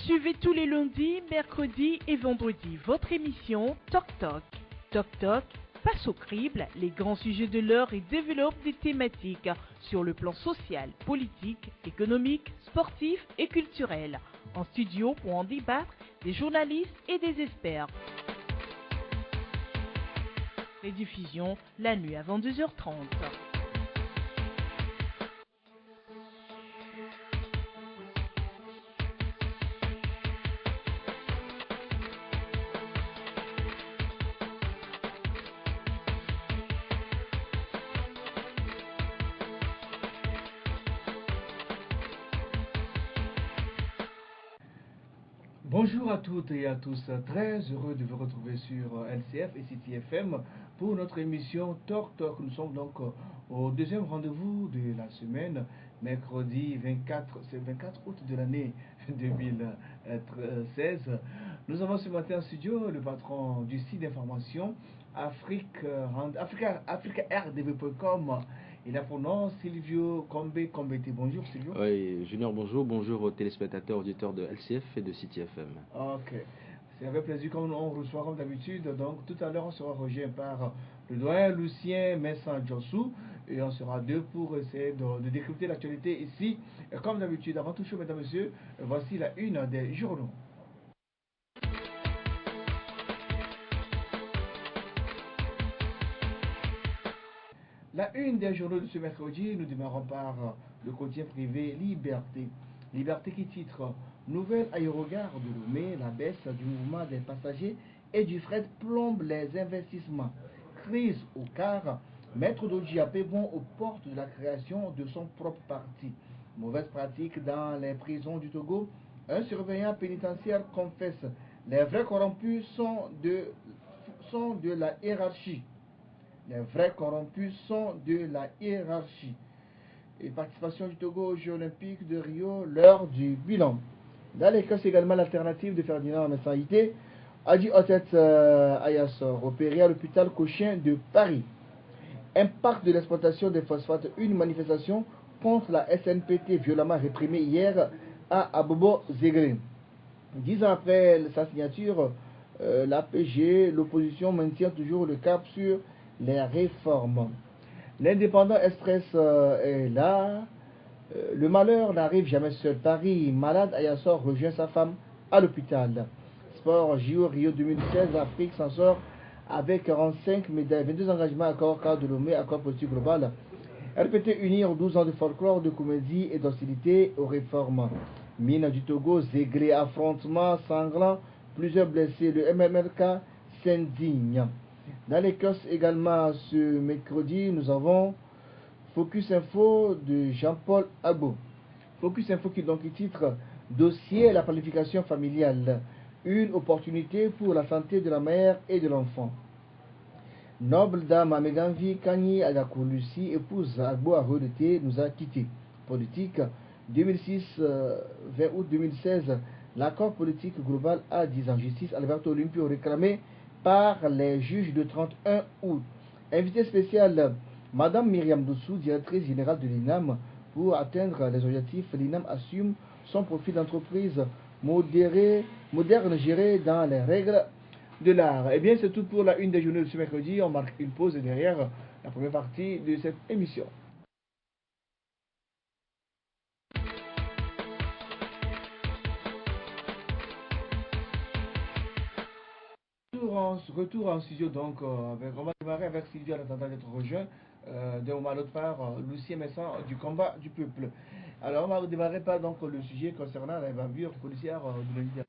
Suivez tous les lundis, mercredis et vendredis votre émission Toc Toc. Toc Toc passe au crible les grands sujets de l'heure et développe des thématiques sur le plan social, politique, économique, sportif et culturel. En studio pour en débattre des journalistes et des experts. Rediffusion la nuit à 22h30. Bonjour à toutes et à tous, très heureux de vous retrouver sur LCF et CityFM pour notre émission Talk Talk. Nous sommes donc au deuxième rendez-vous de la semaine, mercredi 24 août de l'année 2016. Nous avons ce matin en studio le patron du site d'information africaRDV.com. Il a pour nom Silvio Combete. Bonjour Silvio. Oui, Junior, bonjour aux téléspectateurs, auditeurs de LCF et de CityFM. Ok, c'est avec plaisir qu'on reçoit comme d'habitude. Donc tout à l'heure on sera rejoint par le doyen Lucien Messan Jossou et on sera deux pour essayer de décrypter l'actualité ici. Et comme d'habitude, avant tout chose, mesdames et messieurs, voici la une des journaux. La une des journaux de ce mercredi, nous démarrons par le quotidien privé Liberté. Liberté qui titre Nouvelle aérogare de Lomé, la baisse du mouvement des passagers et du fret plombe les investissements. Crise au car, Maître Dodiapé bon aux portes de la création de son propre parti. Mauvaise pratique dans les prisons du Togo. Un surveillant pénitentiaire confesse les vrais corrompus sont de la hiérarchie. Les vrais corrompus sont de la hiérarchie. Et participation du Togo aux Jeux Olympiques de Rio, l'heure du bilan. Dans les cas, c'est également l'alternative de Ferdinand Messaïté, Adi Otet Ayassor, opéré à l'hôpital Cochin de Paris. Impact de l'exploitation des phosphates, une manifestation contre la SNPT violemment réprimée hier à Abobo Zegré. 10 ans après sa signature, l'APG, l'opposition maintient toujours le cap sur les réformes. L'indépendant Express est là. Le malheur n'arrive jamais seul. Paris, malade, Ayassor rejoint sa femme à l'hôpital. Sport, JO Rio 2016, l'Afrique s'en sort avec 45 médailles, 22 engagements, accord cadre de Lomé, accord politique global. RPT unir 12 ans de folklore, de comédie et d'hostilité aux réformes. Mine du Togo, Zégré, affrontement sanglant, plusieurs blessés. Le MMRK s'indigne. Dans les COS également ce mercredi, nous avons Focus Info de Jean-Paul Agbo. Focus Info qui donc titre Dossier la planification familiale. Une opportunité pour la santé de la mère et de l'enfant. Noble dame Ameganvi Kani Agakou Lucie, épouse Agbo a relété, nous a quittés. Politique 2006, 20 août 2016, l'accord politique global a 10 ans. Justice Alberto Olympio réclamé par les juges de 31 août. Invité spécial, Madame Myriam Doussou, directrice générale de l'INAM. Pour atteindre les objectifs, l'INAM assume son profil d'entreprise moderne gérée dans les règles de l'art. Et bien, c'est tout pour la une des journées de ce mercredi. On marque une pause derrière la première partie de cette émission. Retour en studio, donc on va démarrer avec Sylvie en attendant d'être rejoint d'un moment à l'autre par Lucien Messan du combat du peuple. Alors on va démarrer par donc, le sujet concernant la bavure policière de lundi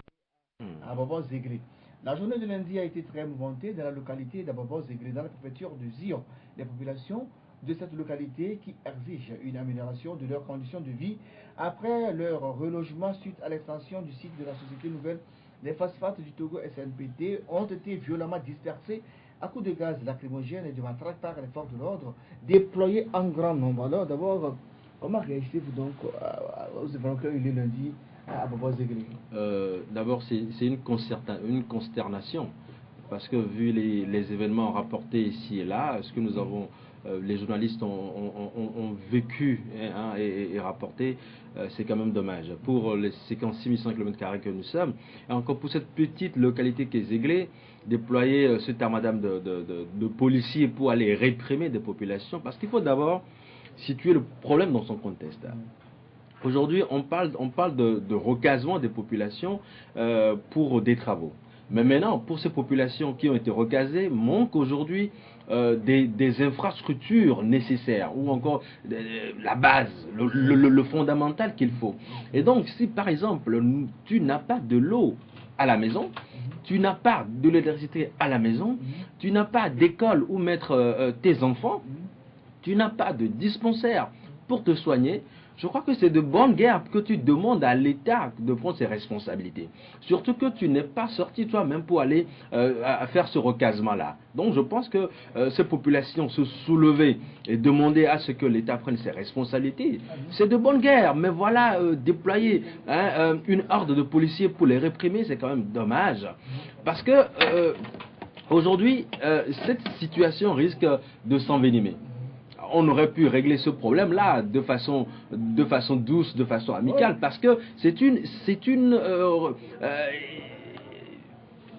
à Bobo Zegré. La journée de lundi a été très mouvementée dans la localité d'Abobo Zegré, dans la préfecture de Zion. Les populations de cette localité qui exigent une amélioration de leurs conditions de vie après leur relogement suite à l'extension du site de la société nouvelle. Les phosphates du Togo SNPT ont été violemment dispersés à coups de gaz lacrymogène et de matraque par les forces de l'ordre déployés en grand nombre. Alors d'abord, comment réagissez-vous donc aux événements qui ont eu lieu lundi à Bobo Zegré? D'abord, c'est une consternation, parce que vu les événements rapportés ici et là, ce que nous avons les journalistes ont vécu et rapporté, c'est quand même dommage. Pour les 56 800 km² que nous sommes, et encore pour cette petite localité qui est Zéglé, déployer ce termadame de policiers pour aller réprimer des populations, parce qu'il faut d'abord situer le problème dans son contexte. Aujourd'hui, on parle de recasement des populations pour des travaux. Mais maintenant, pour ces populations qui ont été recasées, manque aujourd'hui des infrastructures nécessaires ou encore la base, le fondamental qu'il faut. Et donc, si par exemple, tu n'as pas de l'eau à la maison, tu n'as pas de l'électricité à la maison, tu n'as pas d'école où mettre tes enfants, tu n'as pas de dispensaire pour te soigner, je crois que c'est de bonne guerre que tu demandes à l'État de prendre ses responsabilités. Surtout que tu n'es pas sorti toi-même pour aller à faire ce recasement-là. Donc je pense que ces populations se soulever et demander à ce que l'État prenne ses responsabilités, c'est de bonne guerre. Mais voilà, déployer une horde de policiers pour les réprimer, c'est quand même dommage. Parce que aujourd'hui, cette situation risque de s'envenimer. On aurait pu régler ce problème-là de façon douce, de façon amicale, parce que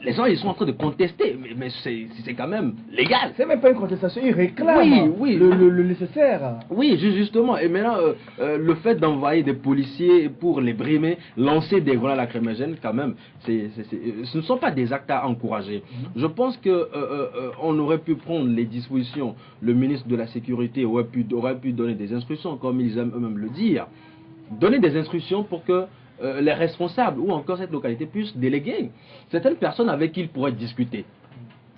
les gens ils sont en train de contester, mais c'est quand même légal. C'est même pas une contestation, ils réclament le nécessaire. Oui, justement. Et maintenant, le fait d'envoyer des policiers pour les brimer, lancer des grenades lacrymogènes, quand même, ce ne sont pas des actes à encourager. Je pense que on aurait pu prendre les dispositions. Le ministre de la Sécurité aurait pu donner des instructions, comme ils aiment eux-mêmes le dire. Donner des instructions pour que les responsables ou encore cette localité puissent déléguer certaines personnes avec qui ils pourraient discuter.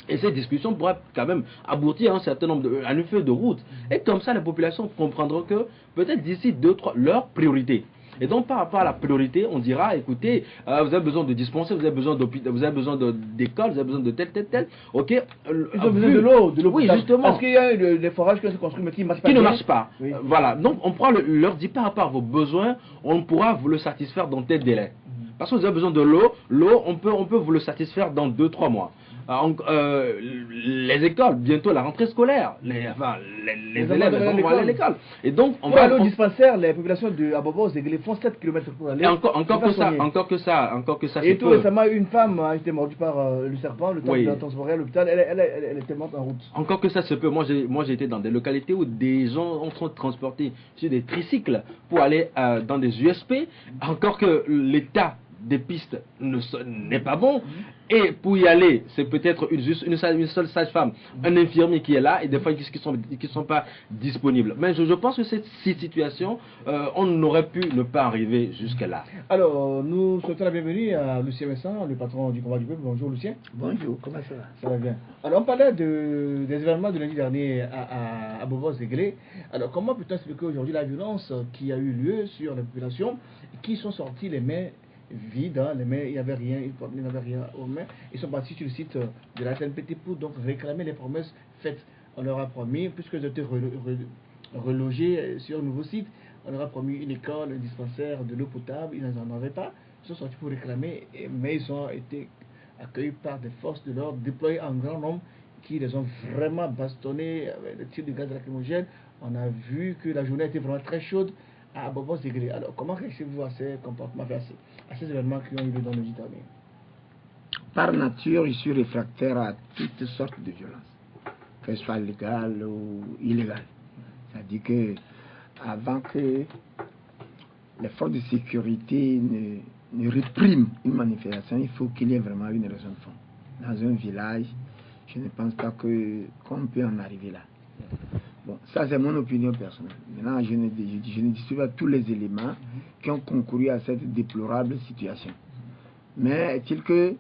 Et ces discussions pourraient quand même aboutir à un certain nombre à une feuille de route. Et comme ça, les populations comprendront que peut-être d'ici 2-3, leur priorité. Et donc par rapport à la priorité, on dira, écoutez, vous avez besoin de dispensaires, vous avez besoin d'hôpital, vous avez besoin d'écoles, vous avez besoin de tel. Ok. Ils ont besoin de l'eau. Oui, justement. Parce qu'il y a des forages qui se construisent mais qui ne marchent pas. Qui ne marchent pas. Oui. Voilà. Donc on pourra leur dire par rapport à vos besoins, on pourra vous le satisfaire dans tel délai. Parce que vous avez besoin de l'eau, on peut vous le satisfaire dans 2-3 mois. Les écoles, bientôt la rentrée scolaire, les élèves vont aller à l'école. Et donc, on va aller au dispensaire, les populations de Abobo, Zéglé font 7 km pour aller. Et encore que ça. Et tout récemment, une femme a été mordue par le serpent, le temps de transporter à l'hôpital, elle était morte en route. Encore que ça se peut. Moi, j'ai été dans des localités où des gens ont transporté sur des tricycles pour aller dans des USP, encore que l'État des pistes n'est pas bon, et pour y aller, c'est peut-être une seule sage-femme, un infirmier qui est là, et des fois qui sont pas disponibles. Mais je pense que cette situation, on aurait pu ne pas arriver jusque-là. Alors, nous souhaitons la bienvenue à Lucien Vincent, le patron du combat du peuple. Bonjour Lucien. Bonjour, comment ça va? Ça va bien. Alors, on parlait des événements de lundi dernier à Bobo-Zéglé. Alors, comment peut-on expliquer aujourd'hui la violence qui a eu lieu sur les populations qui sont sorties les mains vide, hein, les mains, il n'y avait rien, ils n'avaient rien aux mains. Ils sont partis sur le site de la TNPT pour donc réclamer les promesses faites. On leur a promis, puisqu'ils étaient relogés sur un nouveau site, on leur a promis une école, un dispensaire, de l'eau potable, ils n'en avaient pas. Ils sont sortis pour réclamer, mais ils ont été accueillis par des forces de l'ordre déployées en grand nombre qui les ont vraiment bastonnés avec des tirs de gaz lacrymogène. On a vu que la journée était vraiment très chaude à Bobo-Zéglé. Alors, comment réagissez-vous à ces comportements, à ces événements qui ont eu lieu dans le dernier? Par nature, je suis réfractaire à toutes sortes de violences, qu'elles soient légales ou illégales. C'est-à-dire que avant que les forces de sécurité ne répriment une manifestation, il faut qu'il y ait vraiment une raison de fond. Dans un village, je ne pense pas qu'on peut en arriver là. Bon, ça c'est mon opinion personnelle. Maintenant, je ne discute pas tous les éléments qui ont concouru à cette déplorable situation. Mais est-il que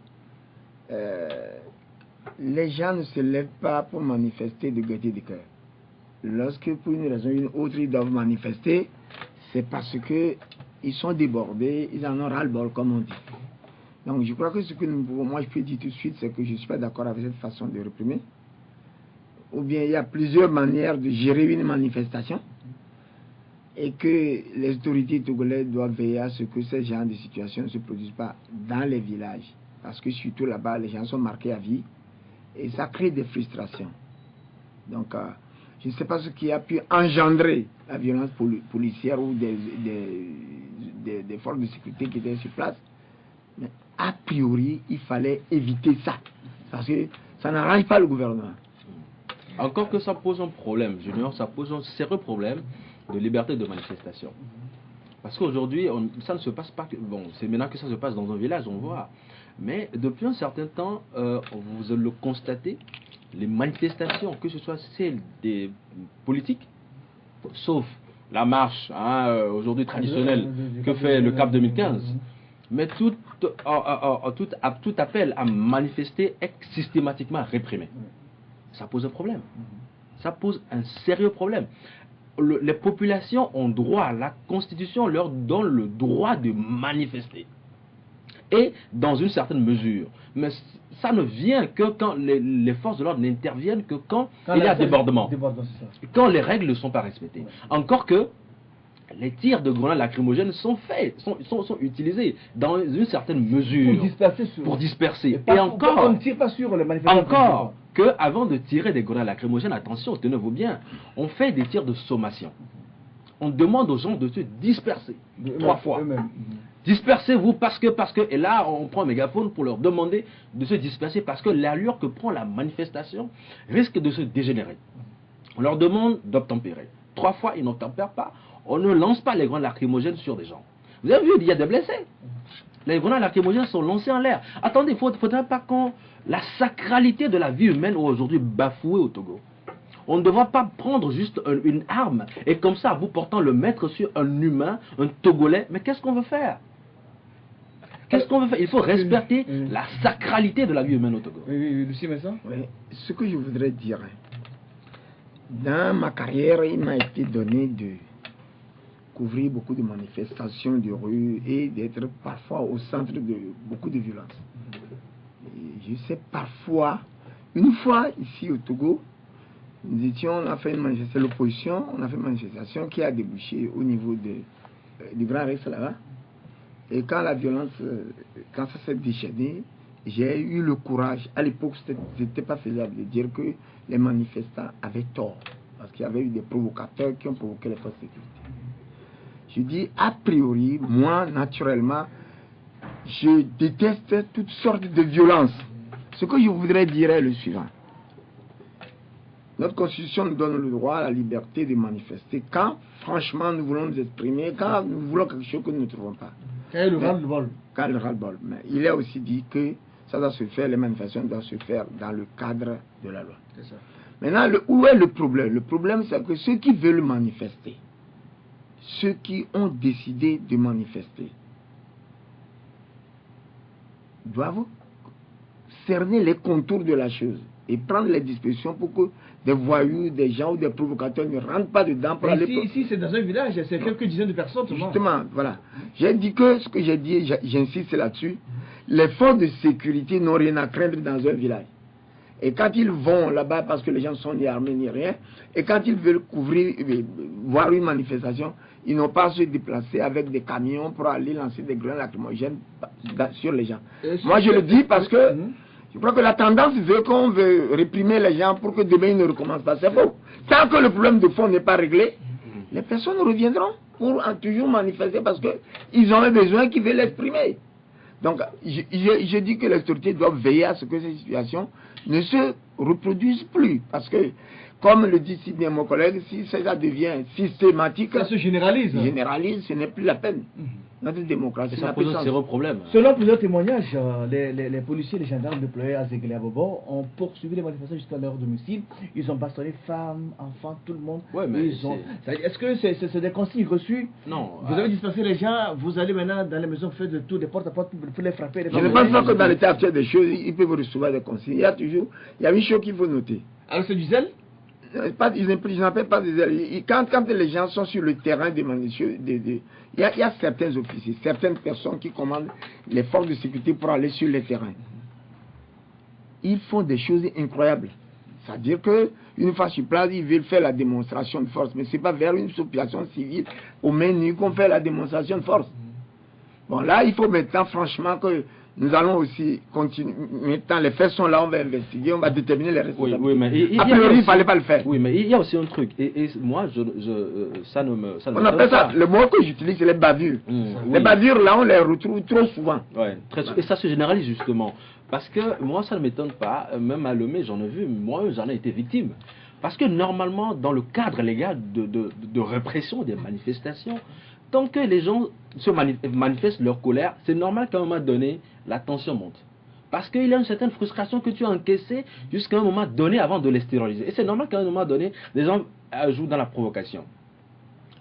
les gens ne se lèvent pas pour manifester de gaieté de cœur? Lorsque pour une raison ou une autre ils doivent manifester, c'est parce qu'ils sont débordés, ils en ont ras-le-bol comme on dit. Donc je crois que ce que moi je peux dire tout de suite, c'est que je ne suis pas d'accord avec cette façon de réprimer. Ou bien il y a plusieurs manières de gérer une manifestation et que les autorités togolaises doivent veiller à ce que ce genre de situation ne se produise pas dans les villages. Parce que surtout là-bas, les gens sont marqués à vie et ça crée des frustrations. Donc, Je ne sais pas ce qui a pu engendrer la violence policière ou des forces de sécurité qui étaient sur place. Mais a priori, il fallait éviter ça. Parce que ça n'arrange pas le gouvernement. Encore que ça pose un problème, Junior, ça pose un sérieux problème de liberté de manifestation. Parce qu'aujourd'hui, ça ne se passe pas... Bon, c'est maintenant que ça se passe dans un village, on voit. Mais depuis un certain temps, vous le constatez, les manifestations, que ce soit celles des politiques, sauf la marche aujourd'hui traditionnelle que fait le CAP 2015, mais tout appel à manifester est systématiquement réprimé. Ça pose un problème. Ça pose un sérieux problème. Les populations ont droit, la Constitution leur donne le droit de manifester. Et dans une certaine mesure. Mais ça ne vient que quand les forces de l'ordre n'interviennent que quand il y a débordement. Quand les règles ne sont pas respectées. Encore que les tirs de grenades lacrymogènes sont faits, sont utilisés dans une certaine mesure. Pour disperser. Et encore, on ne tire pas sur les manifestants. Encore que avant de tirer des grenades lacrymogènes, attention, tenez-vous bien, on fait des tirs de sommation. On demande aux gens de se disperser 3 fois. Dispersez-vous parce que, et là on prend un mégaphone pour leur demander de se disperser parce que l'allure que prend la manifestation risque de se dégénérer. On leur demande d'obtempérer. 3 fois, ils n'obtempèrent pas. On ne lance pas les grenades lacrymogènes sur des gens. Vous avez vu, il y a des blessés. Les grenades lacrymogènes sont lancées en l'air. Attendez, il ne faudrait pas qu'on... La sacralité de la vie humaine est aujourd'hui bafouée au Togo. On ne devra pas prendre juste une arme et comme ça, vous portant le mettre sur un humain, un Togolais. Mais qu'est-ce qu'on veut faire? Qu'est-ce qu'on veut faire? Il faut respecter la sacralité de la vie humaine au Togo. Oui, Lucie Messon. Oui, ce que je voudrais dire, dans ma carrière, il m'a été donné de couvrir beaucoup de manifestations de rue et d'être parfois au centre de beaucoup de violences. Et je sais parfois, une fois ici au Togo, on a fait une manifestation, l'opposition, on a fait une manifestation qui a débouché au niveau du Grand Rex là-bas. Et quand la violence, quand ça s'est déchaîné, j'ai eu le courage, à l'époque c'était pas faisable de dire que les manifestants avaient tort, parce qu'il y avait eu des provocateurs qui ont provoqué les forces de sécurité. Je dis, a priori, moi, naturellement, je déteste toutes sortes de violences. Ce que je voudrais dire est le suivant. Notre Constitution nous donne le droit à la liberté de manifester quand, franchement, nous voulons nous exprimer, quand nous voulons quelque chose que nous ne trouvons pas. Quand le ras-le-bol. Quand le ras-le-bol. Mais il est aussi dit que ça doit se faire, les manifestations doivent se faire dans le cadre de la loi. C'est ça. Maintenant, où est le problème? Le problème, c'est que ceux qui veulent manifester, ceux qui ont décidé de manifester, doivent cerner les contours de la chose et prendre les dispositions pour que des voyous, des gens ou des provocateurs ne rentrent pas dedans. Pour aller ici c'est dans un village, c'est quelques dizaines de personnes. Justement, voilà. J'ai dit que ce que j'ai dit, j'insiste là-dessus, les forces de sécurité n'ont rien à craindre dans un village. Et quand ils vont là-bas, parce que les gens sont ni armés ni rien, et quand ils veulent voir une manifestation, ils n'ont pas à se déplacer avec des camions pour aller lancer des grenades lacrymogènes sur les gens. Moi, je le dis parce que je crois que la tendance veut qu'on veut réprimer les gens pour que demain ils ne recommencent pas. C'est faux. Tant que le problème de fond n'est pas réglé, les personnes reviendront pour toujours manifester parce qu'ils ont un besoin qui veut l'exprimer. Donc, je dis que les autorités doivent veiller à ce que ces situations ne se reproduisent plus. Parce que, comme le dit Sidney, mon collègue, si ça devient systématique, ça se généralise. Ce n'est plus la peine. Notre démocratie. Ça pose un sérieux problème. Selon plusieurs témoignages, les policiers et les gendarmes déployés à Zéguélé à Bobo ont poursuivi les manifestants jusqu'à leur domicile. Ils ont bastonné femmes, enfants, tout le monde. Ouais, mais est-ce que c'est des consignes reçues? Non. Vous avez dispersé les gens, vous allez maintenant dans les maisons, faites le tour des portes à porte pour les frapper. Je ne pense pas que dans l'état actuel des choses, ils peuvent recevoir des consignes. Il y a une chose qu'il faut noter. Alors c'est du zèle? Ils n'appellent pas des zèles. Quand les gens sont sur le terrain il y a certains officiers, certaines personnes qui commandent les forces de sécurité pour aller sur le terrain. Ils font des choses incroyables. C'est-à-dire qu'une fois sur place, ils veulent faire la démonstration de force. Mais ce n'est pas vers une population civile au menu qu'on fait la démonstration de force. Bon, là, il faut maintenant, franchement, que nous allons aussi continuer. Maintenant, les faits sont là, on va investiguer, on va déterminer les responsabilités. Oui, mais a priori, il ne fallait pas le faire. Oui, mais il y a aussi un truc. Et moi, ça ne me. On appelle ça, le mot que j'utilise, c'est les bavures. Les bavures, là, on les retrouve trop souvent. Ouais, et ça se généralise justement. Parce que moi, ça ne m'étonne pas, même à Lomé, j'en ai vu, moi, j'en ai été victime. Parce que normalement, dans le cadre légal de répression des manifestations, tant que les gens manifestent leur colère, c'est normal qu'à un moment donné, la tension monte. Parce qu'il y a une certaine frustration que tu as encaissée jusqu'à un moment donné avant de l'extérioriser. Et c'est normal qu'à un moment donné, les gens jouent dans la provocation.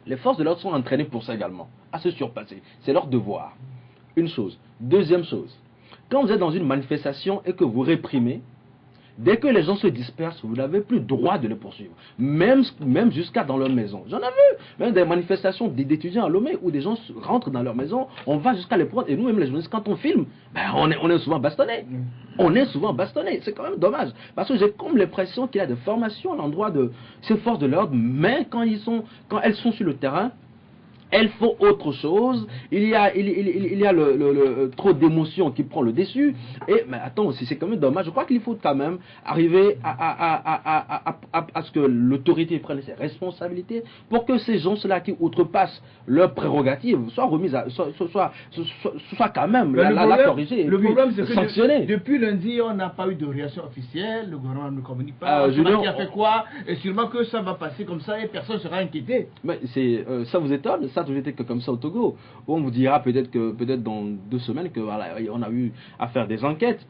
Les forces de l'ordre sont entraînées pour ça également, à se surpasser. C'est leur devoir. Une chose. Deuxième chose, quand vous êtes dans une manifestation et que vous réprimez, dès que les gens se dispersent, vous n'avez plus le droit de les poursuivre. Même jusqu'à dans leur maison. J'en ai vu. Même des manifestations d'étudiants à Lomé où des gens rentrent dans leur maison, on va jusqu'à les prendre. Et nous-mêmes, les journalistes, quand on filme, ben, on est souvent bastonnés. On est souvent bastonnés. C'est quand même dommage. Parce que j'ai comme l'impression qu'il y a des formations à l'endroit de ces forces de l'ordre, mais quand elles sont sur le terrain, elles font autre chose. Il y a trop d'émotions qui prend le dessus. Mais attends, c'est quand même dommage. Je crois qu'il faut quand même arriver à ce que l'autorité prenne ses responsabilités pour que ces gens-là qui outrepassent leurs prérogatives soient remises, soient quand même corrigées. Le problème, c'est que sanctionnées. Depuis lundi, on n'a pas eu de réaction officielle. Le gouvernement ne communique pas. Qui a fait quoi? Et sûrement que ça va passer comme ça et personne ne sera inquiété. Mais ça vous étonne? Ça a toujours été que comme ça au Togo. On vous dira peut-être dans 2 semaines qu'on a eu à faire des enquêtes.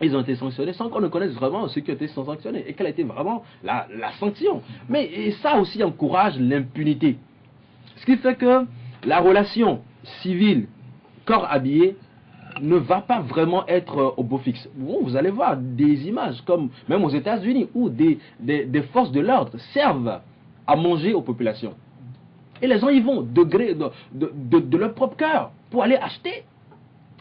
Ils ont été sanctionnés sans qu'on ne connaisse vraiment ceux qui ont été sanctionnés et quelle a été vraiment la sanction. Mais ça aussi encourage l'impunité. Ce qui fait que la relation civile, corps habillé, ne va pas vraiment être au beau fixe. Bon, vous allez voir des images comme même aux États-Unis où des forces de l'ordre servent à manger aux populations. Et les gens y vont de leur propre cœur pour aller acheter.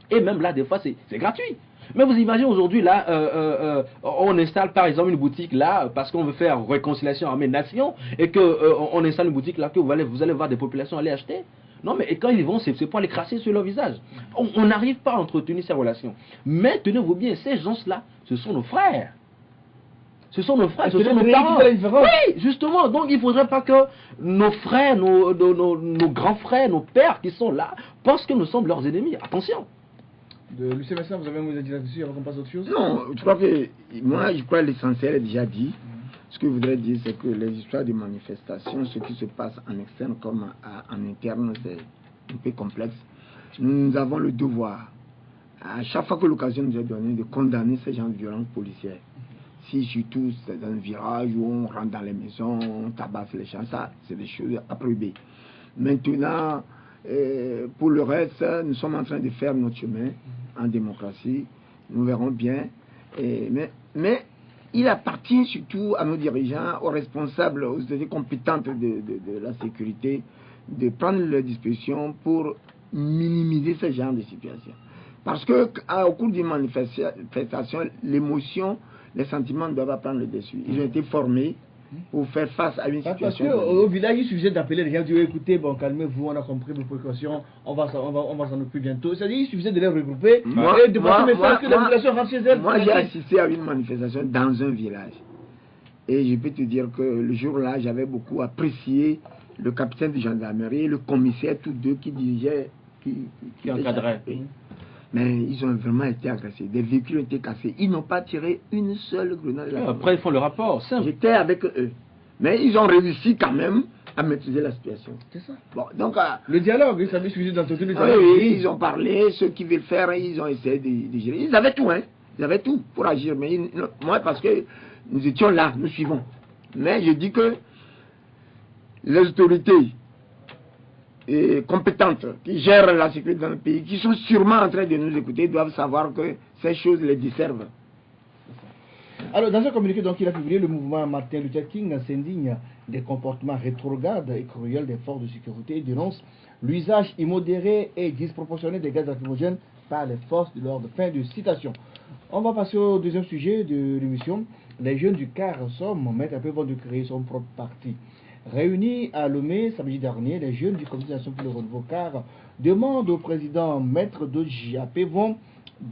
Et même là, des fois, c'est gratuit. Mais vous imaginez aujourd'hui, là, on installe par exemple une boutique là, parce qu'on veut faire réconciliation armée-nation, et qu'on installe une boutique là, que vous allez voir des populations aller acheter. Non, mais et quand ils vont, c'est pour les crasser sur leur visage. On n'arrive pas à entretenir ces relations. Mais tenez-vous bien, ces gens-là, ce sont nos frères. Ce sont nos frères, ce sont nos parents. Oui, justement. Donc il ne faudrait pas que nos frères, nos grands frères, nos pères qui sont là, pensent que nous sommes leurs ennemis. Attention. Lucien Messin, vous avez un mot à dire là-dessus avant qu'on passe à autre chose? Non, je crois que l'essentiel est déjà dit. Ce que je voudrais dire, c'est que les histoires de manifestations, ce qui se passe en externe comme en interne, c'est un peu complexe. Nous avons le devoir, à chaque fois que l'occasion nous est donnée, de condamner ces gens de violence policière. Si surtout c'est dans un virage où on rentre dans les maisons, on tabasse les gens, ça c'est des choses à prohiber. Maintenant, pour le reste, nous sommes en train de faire notre chemin en démocratie, nous verrons bien. Mais il appartient surtout à nos dirigeants, aux responsables, aux autorités compétentes de la sécurité, de prendre leurs dispositions pour minimiser ce genre de situation. Parce que au cours d'une manifestation, l'émotion, les sentiments ne doivent pas prendre le dessus. Ils ont été formés pour faire face à une situation. Parce qu'au village, il suffisait d'appeler les gens, de dire écoutez, bon, calmez-vous, on a compris vos précautions, on va s'en occuper bientôt. C'est-à-dire il suffisait de les regrouper et de passer le message que la population rentre chez elle. Moi, j'ai assisté à une manifestation dans un village. Et je peux te dire que le jour-là, j'avais beaucoup apprécié le capitaine de gendarmerie et le commissaire, tous deux qui dirigeaient, qui encadraient. Mais ils ont vraiment été agressés. Des véhicules ont été cassés. Ils n'ont pas tiré une seule grenade. Après, ils font le rapport. J'étais avec eux. Mais ils ont réussi quand même à maîtriser la situation. C'est ça. Bon, donc, le dialogue, ça avait suffi d'entretenir le dialogue. Oui, ils ont parlé. Ceux qui veulent faire, ils ont essayé de gérer. Ils avaient tout, hein. Ils avaient tout pour agir. Mais moi, parce que nous étions là, nous suivons. Mais je dis que les autorités compétentes qui gèrent la sécurité dans le pays, qui sont sûrement en train de nous écouter, doivent savoir que ces choses les desservent. Alors, dans un communiqué donc, il a publié, le mouvement Martin Luther King s'indigne des comportements rétrogrades et cruels des forces de sécurité et dénonce l'usage immodéré et disproportionné des gaz lacrymogènes par les forces de l'ordre. Fin de citation. On va passer au deuxième sujet de l'émission. Les jeunes du CAR Somme mettent un peu vont de créer son propre parti. Réunis à Lomé samedi dernier, les jeunes du Comité national pour le renouveau CAR demandent au président Maître Dodji Apé vont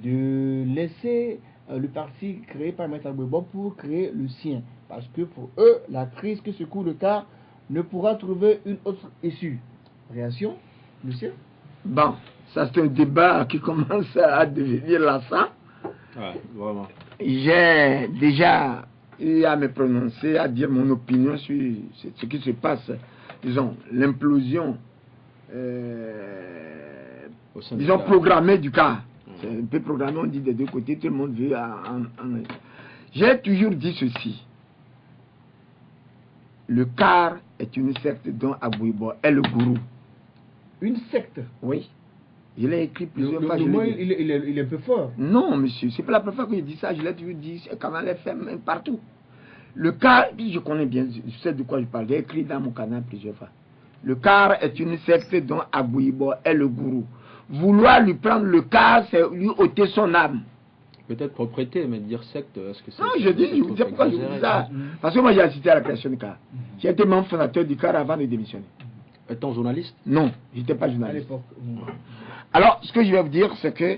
de laisser le parti créé par Maître Agbouibo pour créer le sien. Parce que pour eux, la crise que secoue le cas ne pourra trouver une autre issue. Réaction, Lucien? Bon, ça c'est un débat qui commence à devenir lassant. Ouais, vraiment. J'ai déjà eu à me prononcer, à dire mon opinion sur ce qui se passe, disons, l'implosion, disons, programmée du cas. C'est un peu programmé, on dit des deux côtés, tout le monde veut J'ai toujours dit ceci. Le CAR est une secte dont Agbouibo est le gourou. Une secte? Oui. Je l'ai écrit plusieurs fois. Le mot, il est un peu fort. Non, monsieur, c'est pas la première fois que je dis ça. Je l'ai toujours dit, Canal FM, partout. Le CAR, je connais bien, je sais de quoi je parle. J'ai écrit dans mon canal plusieurs fois. Le CAR est une secte dont Agbouibo est le gourou. Vouloir lui prendre le CAR, c'est lui ôter son âme. Peut-être propriété, mais dire secte, est-ce que c'est... Non, je vous dis pourquoi je vous dis ça. Parce que moi, j'ai assisté à la création du CAR. J'ai été membre fondateur du CAR avant de démissionner. Étant journaliste? Non, je n'étais pas journaliste. À l'époque. Alors, ce que je vais vous dire, c'est que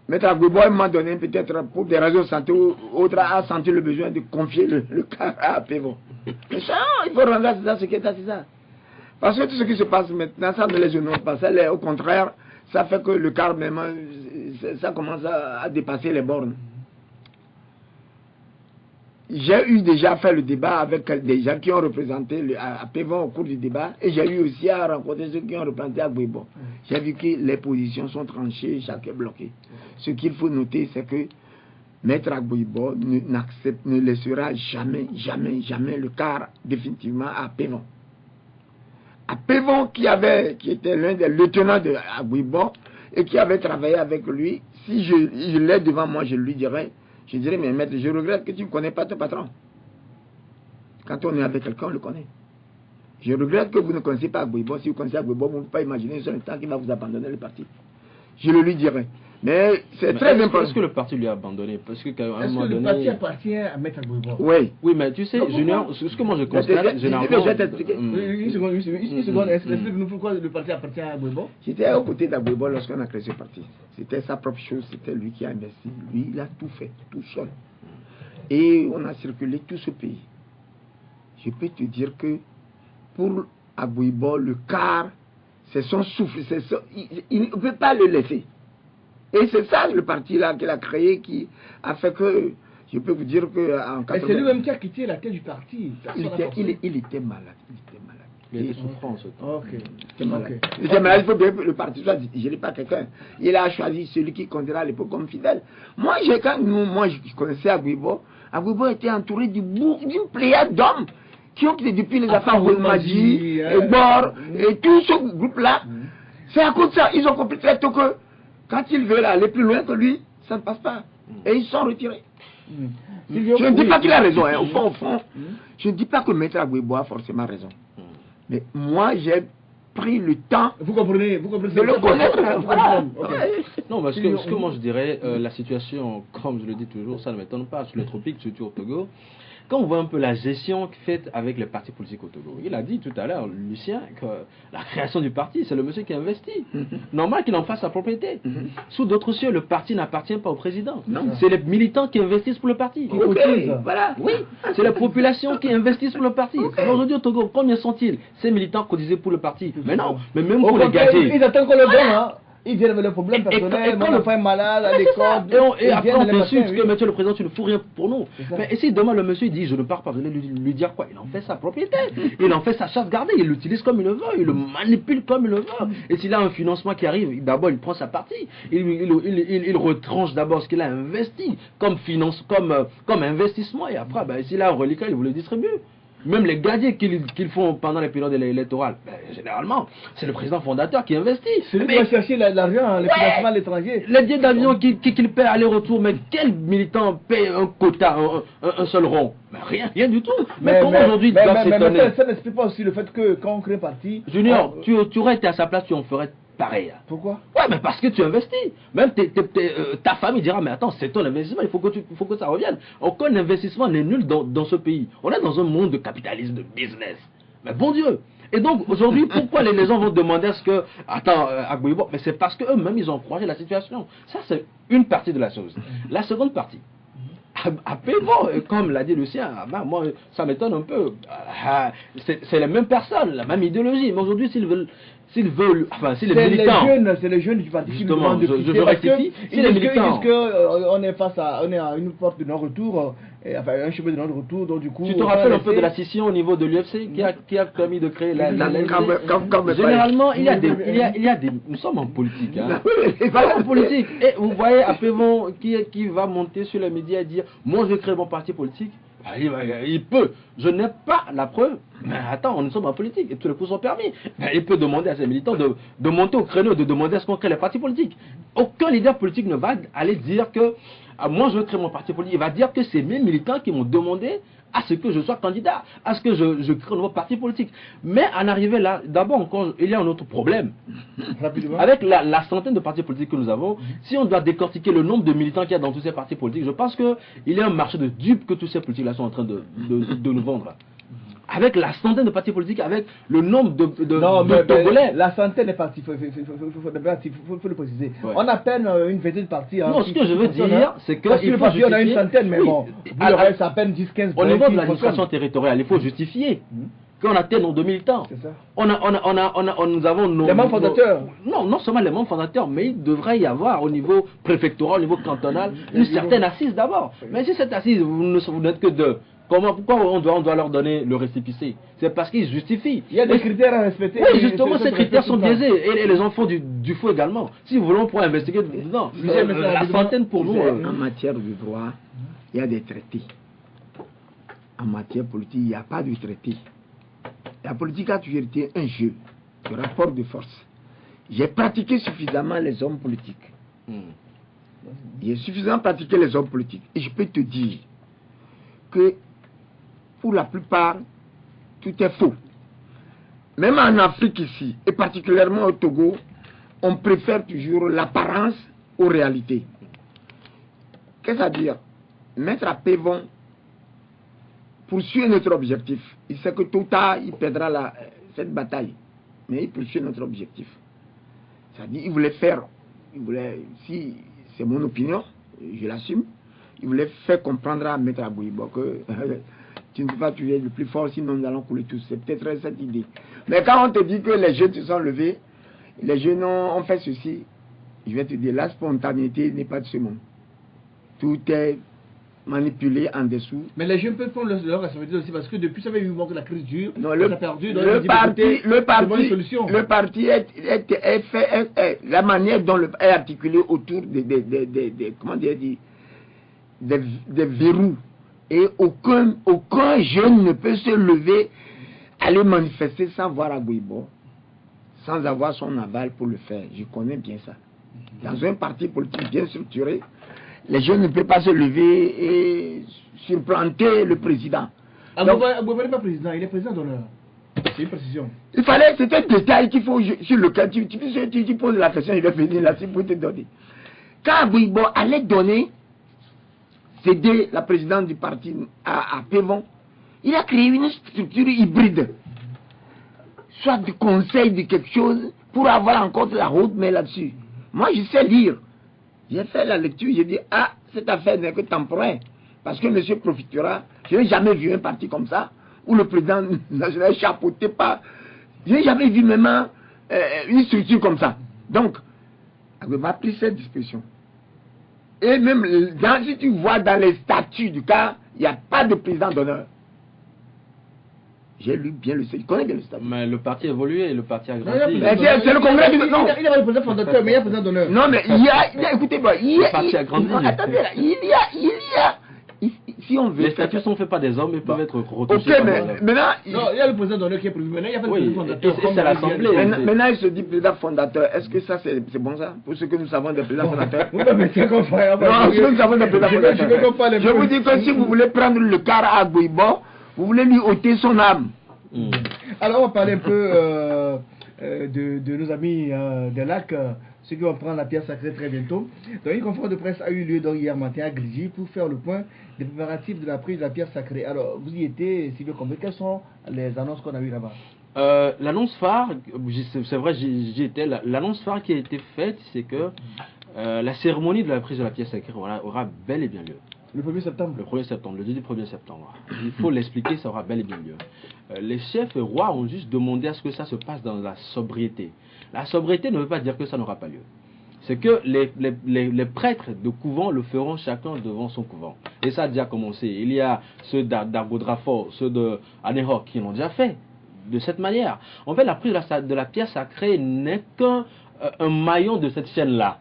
Maître Agbouibo, à un moment donné, peut-être pour des raisons de santé ou autres, a senti le besoin de confier le CAR à Pévon. Mais ça, il faut rendre à ce qui est assis ça. Parce que tout ce qui se passe maintenant, ça ne les honore pas. Au contraire, ça fait que le CAR, même, ça commence à dépasser les bornes. J'ai eu déjà fait le débat avec des gens qui ont représenté à Pévon au cours du débat, et j'ai eu aussi à rencontrer ceux qui ont représenté Agbouibo. J'ai vu que les positions sont tranchées, chacun bloqué. Ce qu'il faut noter, c'est que Maître Agbouibo ne laissera jamais, jamais, jamais le CAR définitivement à Pévon. À Pévon, qui était l'un des lieutenants de Agbouibo et qui avait travaillé avec lui, si je l'ai devant moi, je lui dirais, mais maître, je regrette que tu ne connais pas ton patron. Quand on est avec quelqu'un, on le connaît. Je regrette que vous ne connaissez pas Agbouibo. Si vous connaissez Agbouibo, vous ne pouvez pas imaginer un seul instant qu'il va vous abandonner le parti. Je le lui dirai. Mais c'est très important. Est-ce que le parti lui a abandonné? Parce que qu'à un moment donné... le parti appartient à Maître Agbouibo? Oui. Oui, mais tu sais, Junior, ce que moi je constate, généralement... Je vais t'expliquer. Une seconde. Explique-nous pourquoi le parti appartient à Agbouibo? J'étais aux côtés d'Agbouibo lorsqu'on a créé ce parti. C'était sa propre chose, c'était lui qui a investi. Lui, il a tout fait, tout seul. Et on a circulé tout ce pays. Je peux te dire que pour Agbouibo, le CAR, c'est son souffle. Il ne peut pas le laisser. Et c'est ça le parti-là qu'il a créé qui a fait que, je peux vous dire qu'en 80... Mais c'est lui-même qui a quitté la tête du parti. Il était malade. Il était souffrant ce temps. Ok. Il était malade, il faut bien que le parti soit dirigé par quelqu'un. Il a choisi celui qui considérait à l'époque comme fidèle. Moi, je connaissais Agbouibo. Agbouibo était entouré d'une pléiade d'hommes qui ont quitté depuis les affaires Wolmadji, et Bor, et tout ce groupe-là. C'est à cause de ça, ils ont compris très tôt que quand ils veulent aller plus loin que lui, ça ne passe pas. Et ils sont retirés. Je ne dis pas qu'il a raison, hein. Au fond, je ne dis pas que Maître Agbouibo a forcément raison. Mais moi, j'ai pris le temps de le connaître. Voilà. Non, parce que ce que moi je dirais, la situation, comme je le dis toujours, ça ne m'étonne pas, sur les tropiques, surtout au Togo. Quand on voit un peu la gestion faite avec les partis politiques au Togo, il a dit tout à l'heure, Lucien, que la création du parti, c'est le monsieur qui investit. Normal qu'il en fasse sa propriété. Sous d'autres cieux, le parti n'appartient pas au président. C'est les militants qui investissent pour le parti. Voilà. Oui, c'est la population qui investissent pour le parti. Aujourd'hui au Togo, combien sont-ils? Ces militants cotisés pour le parti. Mais non, mais même pour les gager. Ils attendent qu'on le donne, hein. Ils viennent avec leurs problèmes personnels, mon enfant est malade, à l'école. Et après on t'insulte que monsieur le président, tu ne fous rien pour nous. Mais et si demain le monsieur dit je ne pars pas, vous allez lui dire quoi? Il en fait sa propriété, il en fait sa chasse gardée, il l'utilise comme il le veut, il le manipule comme il le veut. Et s'il a un financement qui arrive, d'abord il prend sa partie, il retranche d'abord ce qu'il a investi comme investissement, et après s'il a un reliquat, il vous le distribue. Même les gadiers qu'ils font pendant les périodes électorales, généralement, c'est le président fondateur qui investit. C'est lui qui va chercher l'argent, les financements à l'étranger. Les billets d'avion qu'il paie aller-retour, mais quel militant paie un quota, un seul rond? Mais rien du tout. Mais comment aujourd'hui il doit s'étonner? Ça n'explique pas aussi le fait que quand on crée parti... Junior, tu aurais été à sa place, tu en ferais pareil. Pourquoi? Ouais, mais parce que tu investis. Même ta famille dira, mais attends, c'est ton investissement, il faut que ça revienne. Aucun investissement n'est nul dans ce pays. On est dans un monde de capitalisme, de business. Mais bon Dieu. Et donc, aujourd'hui, pourquoi les gens vont demander à ce que... Attends, Agbouibo, mais c'est parce qu'eux-mêmes, ils ont croisé la situation. Ça, c'est une partie de la chose. La seconde partie, à Pévon, comme l'a dit Lucien, moi, ça m'étonne un peu. C'est les mêmes personnes, la même idéologie. Mais aujourd'hui, s'ils veulent, enfin, si les militants... C'est les jeunes du parti qui nous justement, demandent de je rectifie. Si les militants... on est face à, on est à une porte de non-retour, enfin un chemin de non-retour, donc du coup... Tu te rappelles un peu de la scission au niveau de l'UFC qui a permis de créer la Généralement, il y a des... Nous sommes en politique. Hein. En politique. Et vous voyez à Pévon qui va monter sur les médias et dire « Moi, je crée mon parti politique ». Il peut. Je n'ai pas la preuve. Mais attends, nous sommes en politique et tous les coups sont permis. Il peut demander à ses militants de monter au créneau, de demander à ce qu'on crée les partis politiques. Aucun leader politique ne va aller dire que moi je veux créer mon parti politique. Il va dire que c'est mes militants qui m'ont demandé à ce que je sois candidat, à ce que je crée un nouveau parti politique. Mais en arriver là, d'abord encore, il y a un autre problème. Avec la centaine de partis politiques que nous avons, si on doit décortiquer le nombre de militants qu'il y a dans tous ces partis politiques, je pense qu'il y a un marché de dupes que tous ces politiques-là sont en train de nous vendre. Avec la centaine de partis politiques, avec le nombre de Togolais. La centaine de partis, il faut le préciser. Ouais. On a peine une vingtaine de partis. Non, ce que je veux dire, c'est que... Parce que le parti, on a une centaine, mais bon, il reste à peine 10-15. Au niveau de l'administration territoriale, il faut justifier qu'on atteigne nos 2 militants. C'est ça. Nous avons nos... Les membres fondateurs. Non seulement les membres fondateurs, mais il devrait y avoir au niveau préfectoral, au niveau cantonal, une certaine assise d'abord. Mais si cette assise, vous n'êtes que 2, pourquoi on doit leur donner le récépissé? C'est parce qu'ils justifient. Il y a des critères à respecter. Oui, justement, ces critères sont biaisés. Et les enfants du feu également. Si vous voulez, on pourrait investiguer. Non, la centaine pour nous. En matière de droit, il y a des traités. En matière politique, il n'y a pas de traité. La politique a toujours été un jeu de rapport de force. J'ai pratiqué suffisamment les hommes politiques. J'ai suffisamment pratiqué les hommes politiques. Et je peux te dire que pour la plupart, tout est faux. Même en Afrique ici, et particulièrement au Togo, on préfère toujours l'apparence aux réalités. Qu'est-ce à dire? Maître à Pévon poursuit notre objectif. Il sait que tôt ou tard, il perdra cette bataille. Mais il poursuit notre objectif. C'est-à-dire, il voulait, si c'est mon opinion, je l'assume, il voulait faire comprendre à Maître Agbouibo que tu ne peux pas tuer le plus fort, sinon nous allons couler tous. C'est peut-être cette idée. Mais quand on te dit que les jeunes se sont levés, les jeunes ont fait ceci, je vais te dire, la spontanéité n'est pas de ce monde. Tout est manipulé en dessous. Mais les jeunes peuvent prendre leur responsabilité aussi, parce que depuis ça fait 8 mois que la crise dure, non, on a perdu. Le parti est fait, la manière dont est articulé autour comment dire, des verrous. Et aucun jeune ne peut se lever, aller manifester sans voir Agbouibo, sans avoir son aval pour le faire. Je connais bien ça. Dans un parti politique bien structuré, les jeunes ne peuvent pas se lever et supplanter le président. Agbouibo n'est pas président, il est président d'honneur. C'est une précision. C'est un détail qu'il faut, sur lequel tu poses la question, il va venir là-dessus pour te donner. Quand Agbouibo allait donner, céder la présidence du parti à Pévon, il a créé une structure hybride. Soit du conseil de quelque chose, pour avoir encore de la route, mais là-dessus. Moi, je sais lire. J'ai fait la lecture, j'ai dit, cette affaire n'est que temporaire. Parce que monsieur profitera. Je n'ai jamais vu un parti comme ça, où le président national chapeauté pas. Je n'ai jamais vu même une structure comme ça. Donc, on va pris cette disposition. Et même, si tu vois dans les statuts du cas, il n'y a pas de président d'honneur. J'ai lu bien le statut, je connais bien le statut. Mais le parti a évolué, le parti a grandi. C'est le congrès du... Non, il y a le président fondateur, mais il y a le président d'honneur. Non, mais il y a écoutez-moi, le parti a grandi. Attendez, là, il y a, si on veut... Les statuts sont faits par des hommes, ils peuvent être retouchés par des hommes. Maintenant... Non, il y a le président d'honneur qui est prévu. Maintenant, il y a pas le président fondateur. C'est l'Assemblée. Maintenant, il se dit président fondateur. Est-ce que ça, c'est bon ça? Pour ce que nous savons des présidents fondateurs? Oui, mais c'est comme ça. Non, ce que nous savons des présidents fondateurs. Je vous dis que si vous voulez prendre le quart à Agbouibo, vous voulez lui ôter son âme. Alors, on va parler un peu de nos amis des lacs, ceux qui vont prendre la pierre sacrée très bientôt. Donc, une conférence de presse a eu lieu hier matin à Gligi pour faire le point des préparatifs de la prise de la pierre sacrée. Alors, vous y étiez, Sylvie Combé, quelles sont les annonces qu'on a eues là-bas? L'annonce phare, c'est vrai, j'y étais, l'annonce phare qui a été faite, c'est que la cérémonie de la prise de la pièce sacrée aura bel et bien lieu. Le 1er septembre. Le 1er septembre, le jeudi 1er septembre. Il faut l'expliquer, ça aura bel et bien lieu. Les chefs et rois ont juste demandé à ce que ça se passe dans la sobriété. La sobriété ne veut pas dire que ça n'aura pas lieu. C'est que les prêtres de couvent le feront chacun devant son couvent. Et ça a déjà commencé. Il y a ceux d'Argodrafort, ceux d'Anéhok qui l'ont déjà fait de cette manière. En fait, la prise de la pièce sacrée n'est qu'un maillon de cette chaîne-là.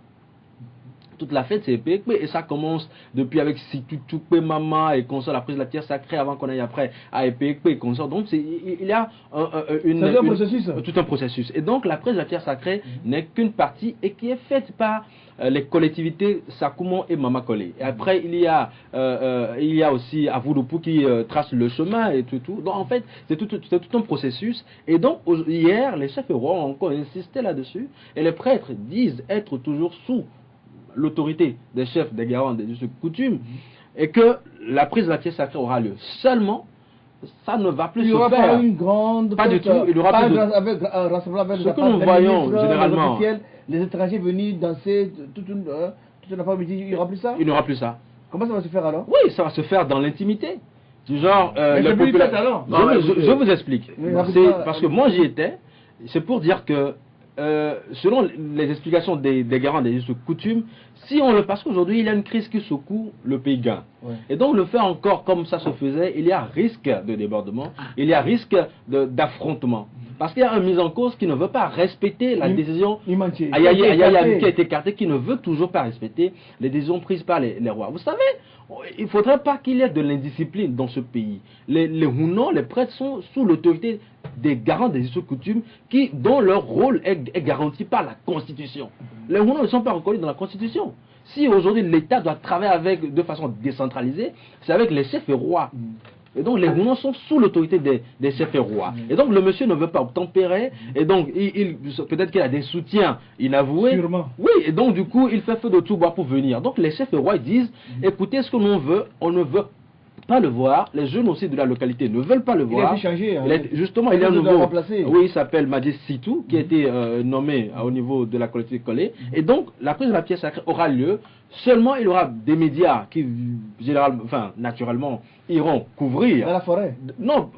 Toute la fête, c'est Epekpe, et ça commence depuis avec Situtukpe Mama et consort, la prise de la pierre sacrée avant qu'on aille après à Epekpe et consort. Donc, il y a tout un processus. Et donc, la prise de la pierre sacrée n'est qu'une partie et qui est faite par les collectivités Sakoumon et Mama Kole. Et après, il y a aussi Avoudoupou qui trace le chemin et tout. Donc, en fait, c'est tout un processus. Et donc, hier, les chefs et rois ont encore insisté là-dessus. Et les prêtres disent être toujours sous l'autorité des chefs, des garants, des coutumes, et que la prise de la pièce sacrée aura lieu. Seulement, ça ne va plus se faire. Il n'y aura pas une grande... Pas du tout. Il y aura pas plus un rassemblement avec ce que nous voyons généralement. Les étrangers venus danser toute une après-midi, il n'y aura plus ça? Il n'y aura plus ça. Comment ça va se faire alors? Oui, ça va se faire dans l'intimité. Du genre... je vous explique. Parce que moi j'y étais. C'est pour dire que selon les explications des garants des coutumes, parce qu'aujourd'hui il y a une crise qui secoue le pays gain. Ouais. Et donc le faire encore comme ça se faisait, il y a risque de débordement, il y a risque d'affrontement. Parce qu'il y a une mise en cause qui ne veut pas respecter la décision. Il y a qui a été écarté, qui ne veut toujours pas respecter les décisions prises par les rois. Vous savez, il ne faudrait pas qu'il y ait de l'indiscipline dans ce pays. Les Hunon, les prêtres sont sous l'autorité des garants des coutumes dont leur rôle est garanti par la Constitution. Les Hunon ne sont pas reconnus dans la Constitution. Si aujourd'hui l'État doit travailler de façon décentralisée, c'est avec les chefs et rois. Et donc les Hunon sont sous l'autorité des chefs et rois. Et donc le monsieur ne veut pas obtempérer. Et donc peut-être qu'il a des soutiens inavoués. Sûrement. Oui, et donc du coup il fait feu de tout bois pour venir. Donc les chefs et rois disent, écoutez, ce que l'on veut, on ne veut pas le voir. Les jeunes aussi de la localité ne veulent pas le voir. Il a été changé. Hein. Justement, il y a un nouveau. Oui, il s'appelle Madjé Sitou, qui a été nommé au niveau de la collectivité Collé. Et donc, la prise de la pièce sacrée aura lieu. Seulement, il y aura des médias qui, naturellement, iront couvrir. Dans la forêt. Non,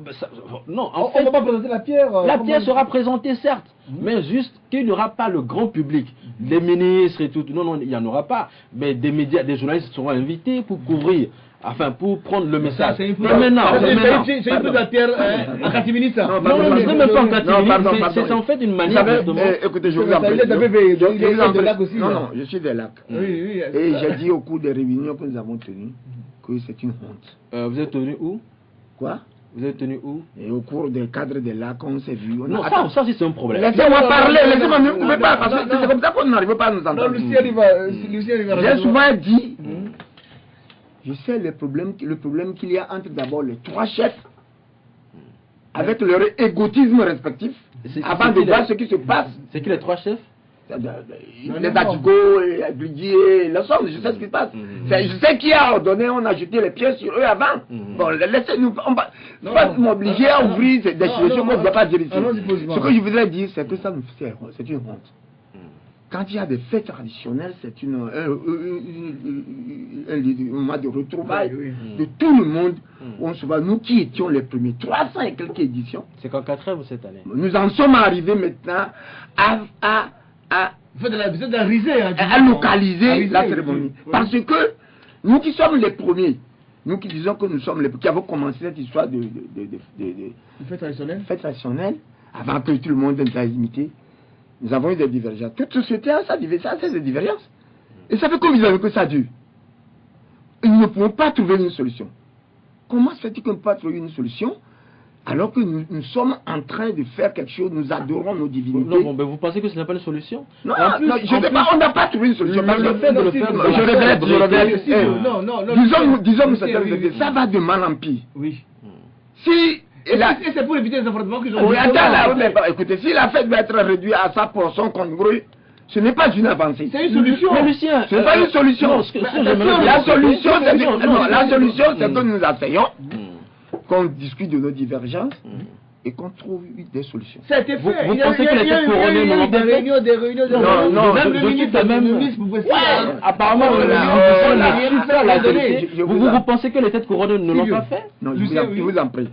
non. On ne va pas présenter la pierre. La pierre sera présentée, certes, mais juste qu'il n'y aura pas le grand public. Les ministres et tout. Non, il n'y en aura pas. Mais des médias, des journalistes seront invités pour couvrir. Enfin, pour prendre le message. C'est une peu de la pierre en catimini, ça. Non, ce n'est même pas en catimini, c'est en fait une manière justement. Écoutez, je vous en prie. Non, je suis des lacs. Oui. Et j'ai dit au cours des réunions que nous avons tenues que c'est une honte. Vous êtes tenu où? Quoi? Vous êtes tenu où? Et au cours des cadres des lacs, on s'est vu. Non, ça aussi c'est un problème. Laissez-moi parler, laissez-moi, ne pouvez pas, parce que c'est comme ça qu'on n'arrive pas à nous entendre. Non, Lucien, il va. J'ai souvent dit. Je sais le problème qu'il y a entre d'abord les trois chefs, avec leur égotisme respectif, avant de voir ce qui se passe. C'est qui les trois chefs? Les Adjugo, les Agudier, le somme, je sais ce qui se passe. Je sais qui a ordonné, on a jeté les pieds sur eux avant. Bon, laissez-nous, on va m'obliger à ouvrir des situations qu'on ne doit pas dire ici. Ce que je voudrais dire, c'est que ça nous fait, c'est une honte. Quand il y a des fêtes traditionnelles, c'est un moment de retrouvailles de tout le monde. On se voit, nous qui étions les premiers, 300 et quelques éditions. C'est qu'en 4 ans, vous cette année. Nous en sommes arrivés maintenant à localiser la cérémonie. Parce que nous qui sommes les premiers, nous qui disons que nous sommes les premiers, qui avons commencé cette histoire de fête traditionnelle, avant que tout le monde ait imité. Nous avons eu des divergences. Toute société a ses divergences. Et ça fait combien que ça dure? Nous ne pouvons pas trouver une solution. Comment se fait-il qu'on ne peut pas trouver une solution alors que nous sommes en train de faire quelque chose, nous adorons nos divinités? Non, mais vous pensez que ce n'est pas une solution? Non, on n'a pas trouvé une solution. Disons, ça va de mal en pire. Oui. Si... Et c'est pour éviter les affrontements que oui, attends, mais écoutez, si la fête va être réduite à sa portion congrue, ce n'est pas une avancée. C'est une solution. Mais Lucien, ce n'est pas une solution. La solution, c'est que nous asseyons, qu'on discute de nos divergences, et qu'on trouve des solutions. Ça a été Vous fait. pensez que les têtes couronnées n'ont pas fait? Des réunions. Non, même je le suis ministre, quand même... le ministre, vous pouvez Apparemment, vous pensez que les têtes couronnées ne l'ont pas fait? Non, je vous en prie.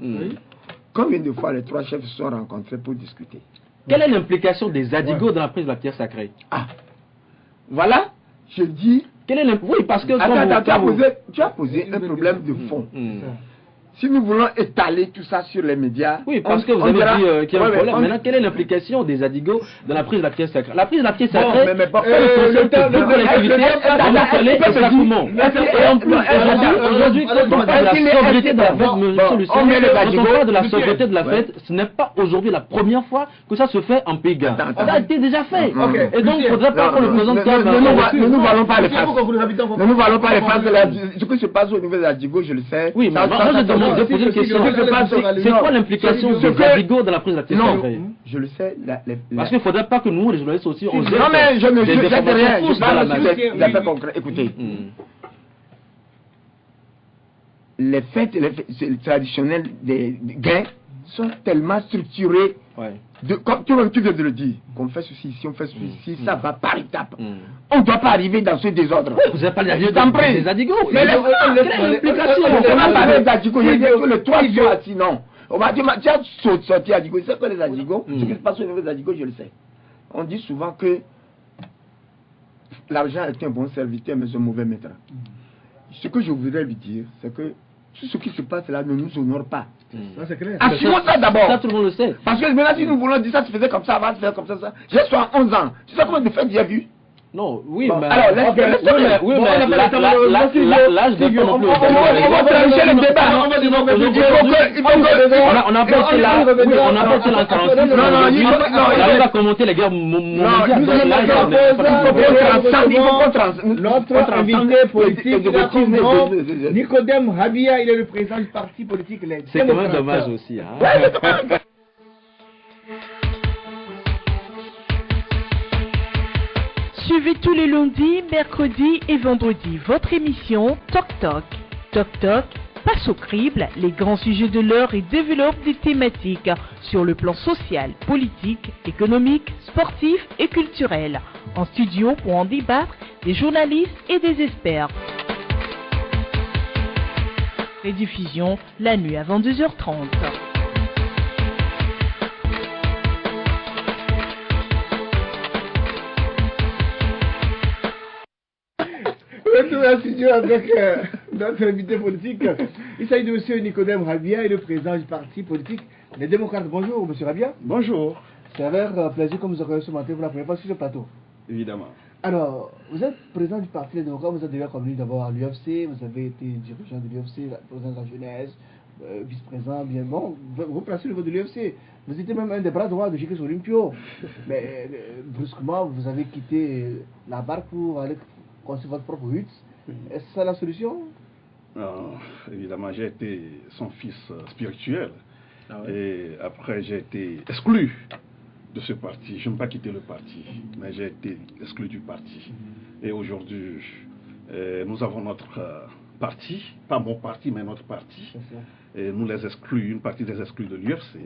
Combien de fois les trois chefs se sont rencontrés pour discuter? Quelle est l'implication des Adigo dans la prise de la pierre sacrée? Ah, voilà, je dis... Oui, parce que... Attends, tu as posé un problème de fond. Si nous voulons étaler tout ça sur les médias... Oui, parce que vous avez dit qu'il y a un problème. Maintenant, quelle est l'implication des Adigo dans la prise de la pierre sacrée? La prise de la pierre sacrée, le collectivité, aujourd'hui, quand on parle de la sobriété de la fête, monsieur Lucien, quand on parle de la sobriété de la fête, ce n'est pas aujourd'hui la première fois que ça se fait en Pékin. Ça a été déjà fait. Et donc, il ne faudrait pas qu'on le présente comme... Ne nous valons pas les faces. Ne nous valons pas les faces. Ce qui se passe au niveau des Adigo, je le sais. Oui, mais moi, je demande de poser une question. C'est quoi l'implication des Adigo dans la prise de la pierre sacrée? Non, je le sais. Parce qu'il ne faudrait pas que nous, les journalistes aussi, on jette. Non, mais je ne jette rien. Je parle de des faits concrets. Écoutez. Les fêtes traditionnelles des gains sont tellement structurées. Comme tu viens de le dire, qu'on fait ceci ici, on fait ceci ici, ça va par étapes. On ne doit pas arriver dans ce désordre. Vous n'avez pas l'arrivée des Adigo. Mais l'implication, on ne va pas parler d'Adigo. Il y a que les trois qui sont assis, non. On va dire, tu as sorti Adigo. C'est quoi les Adigo? Ce qui se passe au niveau des Adigo, je le sais. On dit souvent que l'argent est un bon serviteur, mais un mauvais maître. Ce que je voudrais lui dire, c'est que tout ce qui se passe là ne nous honore pas. Ça, c'est clair. Assumons ça d'abord. Ça, tout le monde le sait. Parce que maintenant, si nous voulons dire ça se faisait comme ça, va se faire comme ça. J'ai 11 ans. Tu sais combien de fêtes j'ai vu? Non, oui, bon, mais... Alors, l'âge dépend non plus. On va trancher le débat. On n'a pas été là. On n'a pas été là en 46. On arrive à commenter les guerres mondiales. Notre invité politique, Nicodème Rabia, il est le président du parti politique. C'est quand même dommage aussi. Suivez tous les lundis, mercredis et vendredis votre émission Toc Toc. Toc Toc passe au crible les grands sujets de l'heure et développe des thématiques sur le plan social, politique, économique, sportif et culturel. En studio pour en débattre des journalistes et des experts. Rediffusion la nuit à 22h30. Retour à studio avec notre invité politique. Il s'agit de M. Nicodème Rabia, le président du parti politique Les Démocrates. Bonjour, M. Rabia. Bonjour. C'est avec plaisir que vous accueillons ce matin pour la première fois sur ce plateau. Évidemment. Alors, vous êtes président du parti Les Démocrates, vous êtes déjà connu d'abord à l'UFC, vous avez été dirigeant de l'UFC, président de la jeunesse, vice-président, bien bon, vous placez le niveau de l'UFC. Vous étiez même un des bras droits de J.K. Olympio. Mais brusquement, vous avez quitté la barque pour aller construire votre propre hutte. Est-ce ça la solution? Évidemment, j'ai été son fils spirituel. Et après, j'ai été exclu de ce parti. Je n'ai pas quitté le parti, mais j'ai été exclu du parti. Et aujourd'hui, nous avons notre parti, pas mon parti, mais notre parti. Et nous les exclus, une partie des exclus de l'UFC,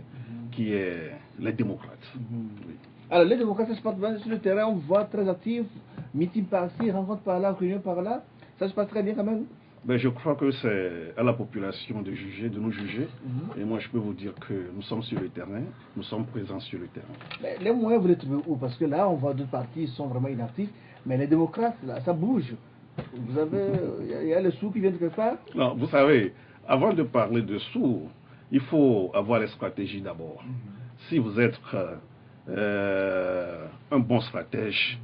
qui est les démocrates. Oui. Alors, les démocrates, ça se passe bien sur le terrain, on voit très actifs, meeting par-ci, rencontre par-là, réunion par-là. Ça se passe très bien quand même. Ben, je crois que c'est à la population de juger, de nous juger. Et moi, je peux vous dire que nous sommes sur le terrain, nous sommes présents sur le terrain. Mais les moyens, vous les trouvez où? Parce que là, on voit d'autres partis, ils sont vraiment inactifs. Mais les démocrates, là, ça bouge. Vous avez, il y a les sous qui viennent de quelque part? Non, vous savez, avant de parler de sous, il faut avoir les stratégies d'abord. Si vous êtes un bon stratège,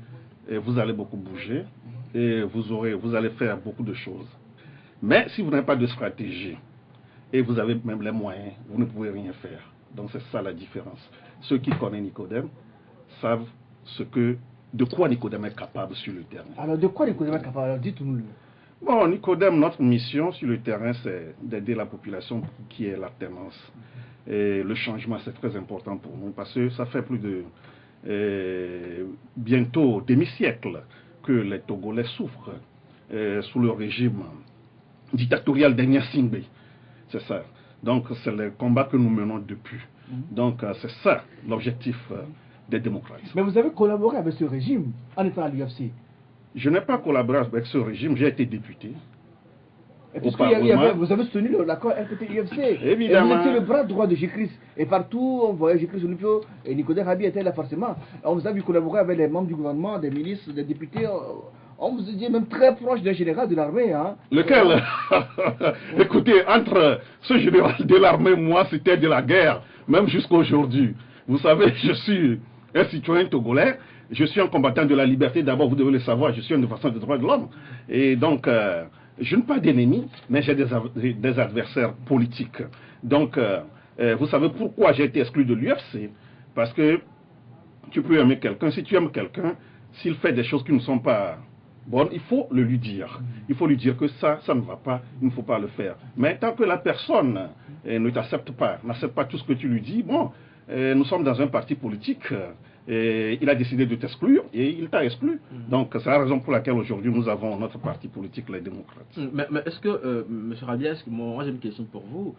vous allez beaucoup bouger et vous allez faire beaucoup de choses. Mais si vous n'avez pas de stratégie et vous avez même les moyens, vous ne pouvez rien faire. Donc c'est ça la différence. Ceux qui connaissent Nicodème savent de quoi Nicodème est capable sur le terrain. Alors de quoi Nicodème est capable? Dites-nous-le. Bon, Nicodème, notre mission sur le terrain, c'est d'aider la population qui est l'alternance. Et le changement, c'est très important pour nous parce que ça fait plus de bientôt demi-siècle que les Togolais souffrent sous le régime dictatorial d'Agnès Singbe. C'est ça. Donc, c'est le combat que nous menons depuis. Donc c'est ça l'objectif des démocrates. Mais vous avez collaboré avec ce régime en étant à l'UFC. Je n'ai pas collaboré avec ce régime, j'ai été député. Et parce que vous avez soutenu l'accord RPT-UFC. Évidemment. Et vous étiez le bras droit de Jécris. Et partout, on voyait Jécris Olympio et Nicodème Rabi étaient là forcément. On vous a vu collaborer avec les membres du gouvernement, des ministres, des députés. On vous a dit même très proche d'un général de l'armée. Hein. Lequel Écoutez, entre ce général de l'armée et moi, c'était de la guerre, même jusqu'à aujourd'hui. Vous savez, je suis un citoyen togolais. Je suis un combattant de la liberté. D'abord, vous devez le savoir, je suis un défenseur des droits de l'homme. Et donc, je n'ai pas d'ennemis, mais j'ai des adversaires politiques. Donc, vous savez pourquoi j'ai été exclu de l'UFC? Parce que tu peux aimer quelqu'un. Si tu aimes quelqu'un, s'il fait des choses qui ne sont pas bonnes, il faut le lui dire. Il faut lui dire que ça ne va pas, il ne faut pas le faire. Mais tant que la personne ne t'accepte pas, n'accepte pas tout ce que tu lui dis, bon, nous sommes dans un parti politique. Et il a décidé de t'exclure et il t'a exclu. Donc c'est la raison pour laquelle aujourd'hui nous avons notre parti politique, les démocrates. Mais est-ce que, M. Rabia, moi j'ai une question pour vous.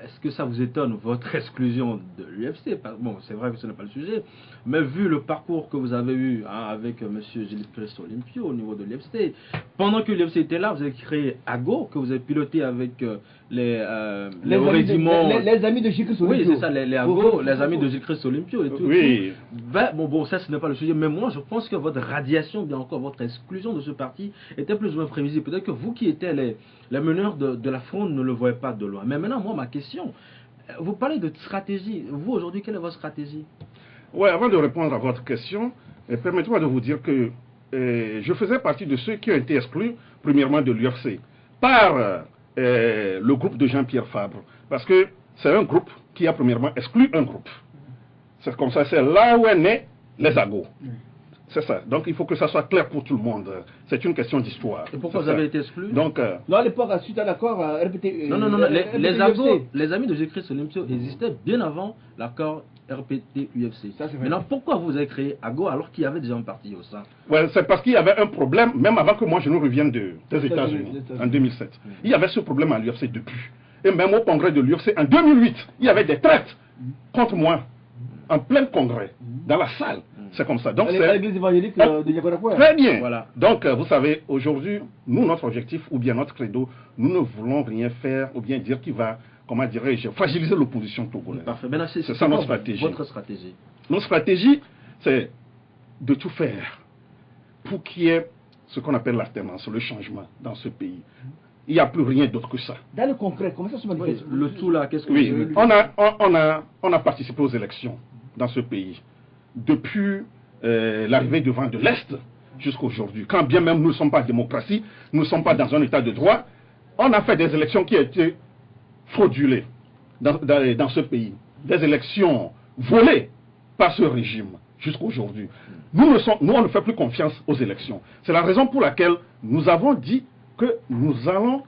Est-ce que ça vous étonne, votre exclusion de l'UFC? Bon, c'est vrai que ce n'est pas le sujet, mais vu le parcours que vous avez eu avec M. Gilles-Christ Olympio au niveau de l'UFC, pendant que l'UFC était là, vous avez créé AGO, que vous avez piloté avec les régiments... Les amis de Gilles-Christ Olympio. Oui, c'est ça, les AGO, les amis de Gilles-Christ Olympio et tout. Oui. Bon, ça ce n'est pas le sujet, mais moi je pense que votre radiation, bien encore votre exclusion de ce parti, était plus ou moins prévisible. Peut-être que vous qui étiez les meneurs de la fronde ne le voyez pas de loin. Mais maintenant, moi, ma question, vous parlez de stratégie. Vous, aujourd'hui, quelle est votre stratégie? Oui, avant de répondre à votre question, permettez-moi de vous dire que je faisais partie de ceux qui ont été exclus, premièrement, de l'UFC, par le groupe de Jean-Pierre Fabre. Parce que c'est un groupe qui a premièrement exclu un groupe. C'est comme ça, c'est là où est né les AGO. C'est ça. Donc il faut que ça soit clair pour tout le monde. C'est une question d'histoire. Et pourquoi vous avez été exclu? Donc, non, à l'époque, suite à l'accord RPT. Non, les AGO, les amis de Gilles-Christ Olympio existaient bien avant l'accord RPT-UFC. Maintenant, pourquoi vous avez créé AGO alors qu'il y avait déjà un parti au sein? Ouais, c'est parce qu'il y avait un problème, même avant que moi je ne revienne des États-Unis, en 2007. Il y avait ce problème à l'UFC depuis. Et même au congrès de l'UFC en 2008, il y avait des traites contre moi, en plein congrès, dans la salle. C'est comme ça. Donc c'est l'église évangélique de Nicaragua. Très bien. Voilà. Donc vous savez, aujourd'hui, nous, notre objectif, ou bien notre credo, nous ne voulons rien faire, ou bien dire qu'il va, comment dirais-je, fragiliser l'opposition togolaise. Parfait. C'est ça notre stratégie. Votre stratégie? Notre stratégie, c'est de tout faire pour qu'il y ait ce qu'on appelle l'alternance, le changement dans ce pays. Il n'y a plus rien d'autre que ça. Dans le concret, comment ça se manifeste? Le tout là, qu'est-ce que oui, vous... on a participé aux élections dans ce pays. Depuis l'arrivée du vent de l'Est jusqu'à aujourd'hui. Quand bien même nous ne sommes pas en démocratie, nous ne sommes pas dans un état de droit, on a fait des élections qui étaient fraudulées dans ce pays. Des élections volées par ce régime jusqu'à aujourd'hui. Nous, on ne fait plus confiance aux élections. C'est la raison pour laquelle nous avons dit que nous allons,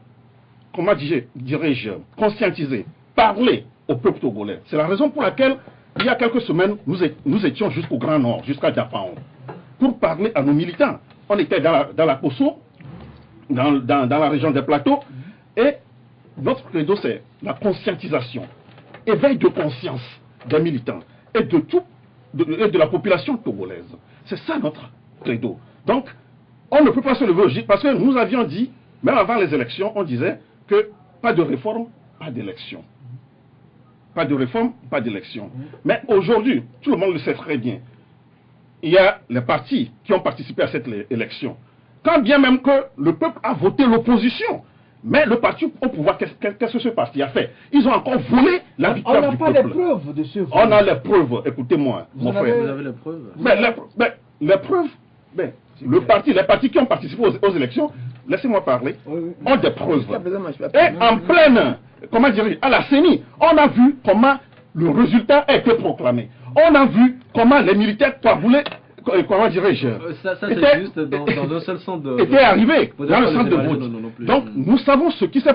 comment dirais-je, conscientiser, parler au peuple togolais. C'est la raison pour laquelle il y a quelques semaines, nous étions jusqu'au Grand Nord, jusqu'à Dapaon, pour parler à nos militants. On était dans la Kosso, dans la région des plateaux, et notre credo, c'est la conscientisation, éveil de conscience des militants et de la population togolaise. C'est ça notre credo. Donc, on ne peut pas se lever au gîte, parce que nous avions dit, même avant les élections, on disait que pas de réforme, pas d'élection. Pas de réforme, pas d'élection. Mais aujourd'hui, tout le monde le sait très bien. Il y a les partis qui ont participé à cette élection. Quand bien même que le peuple a voté l'opposition, mais le parti au pouvoir, qu'est-ce que ce parti a fait? Ils ont encore volé la victoire du peuple. On n'a pas les preuves de ce vol. On a les preuves, écoutez-moi, mon frère. Vous avez les preuves? Les preuves, les partis qui ont participé aux élections, laissez-moi parler, ont des preuves. Et en pleine, comment dire, à la CENI, on a vu comment le résultat a été proclamé. On a vu comment les militaires voulaient, comment dirais-je, ça c'est juste dans un seul sens de... étaient arrivés dans le centre de vote. Donc nous savons ce qui s'est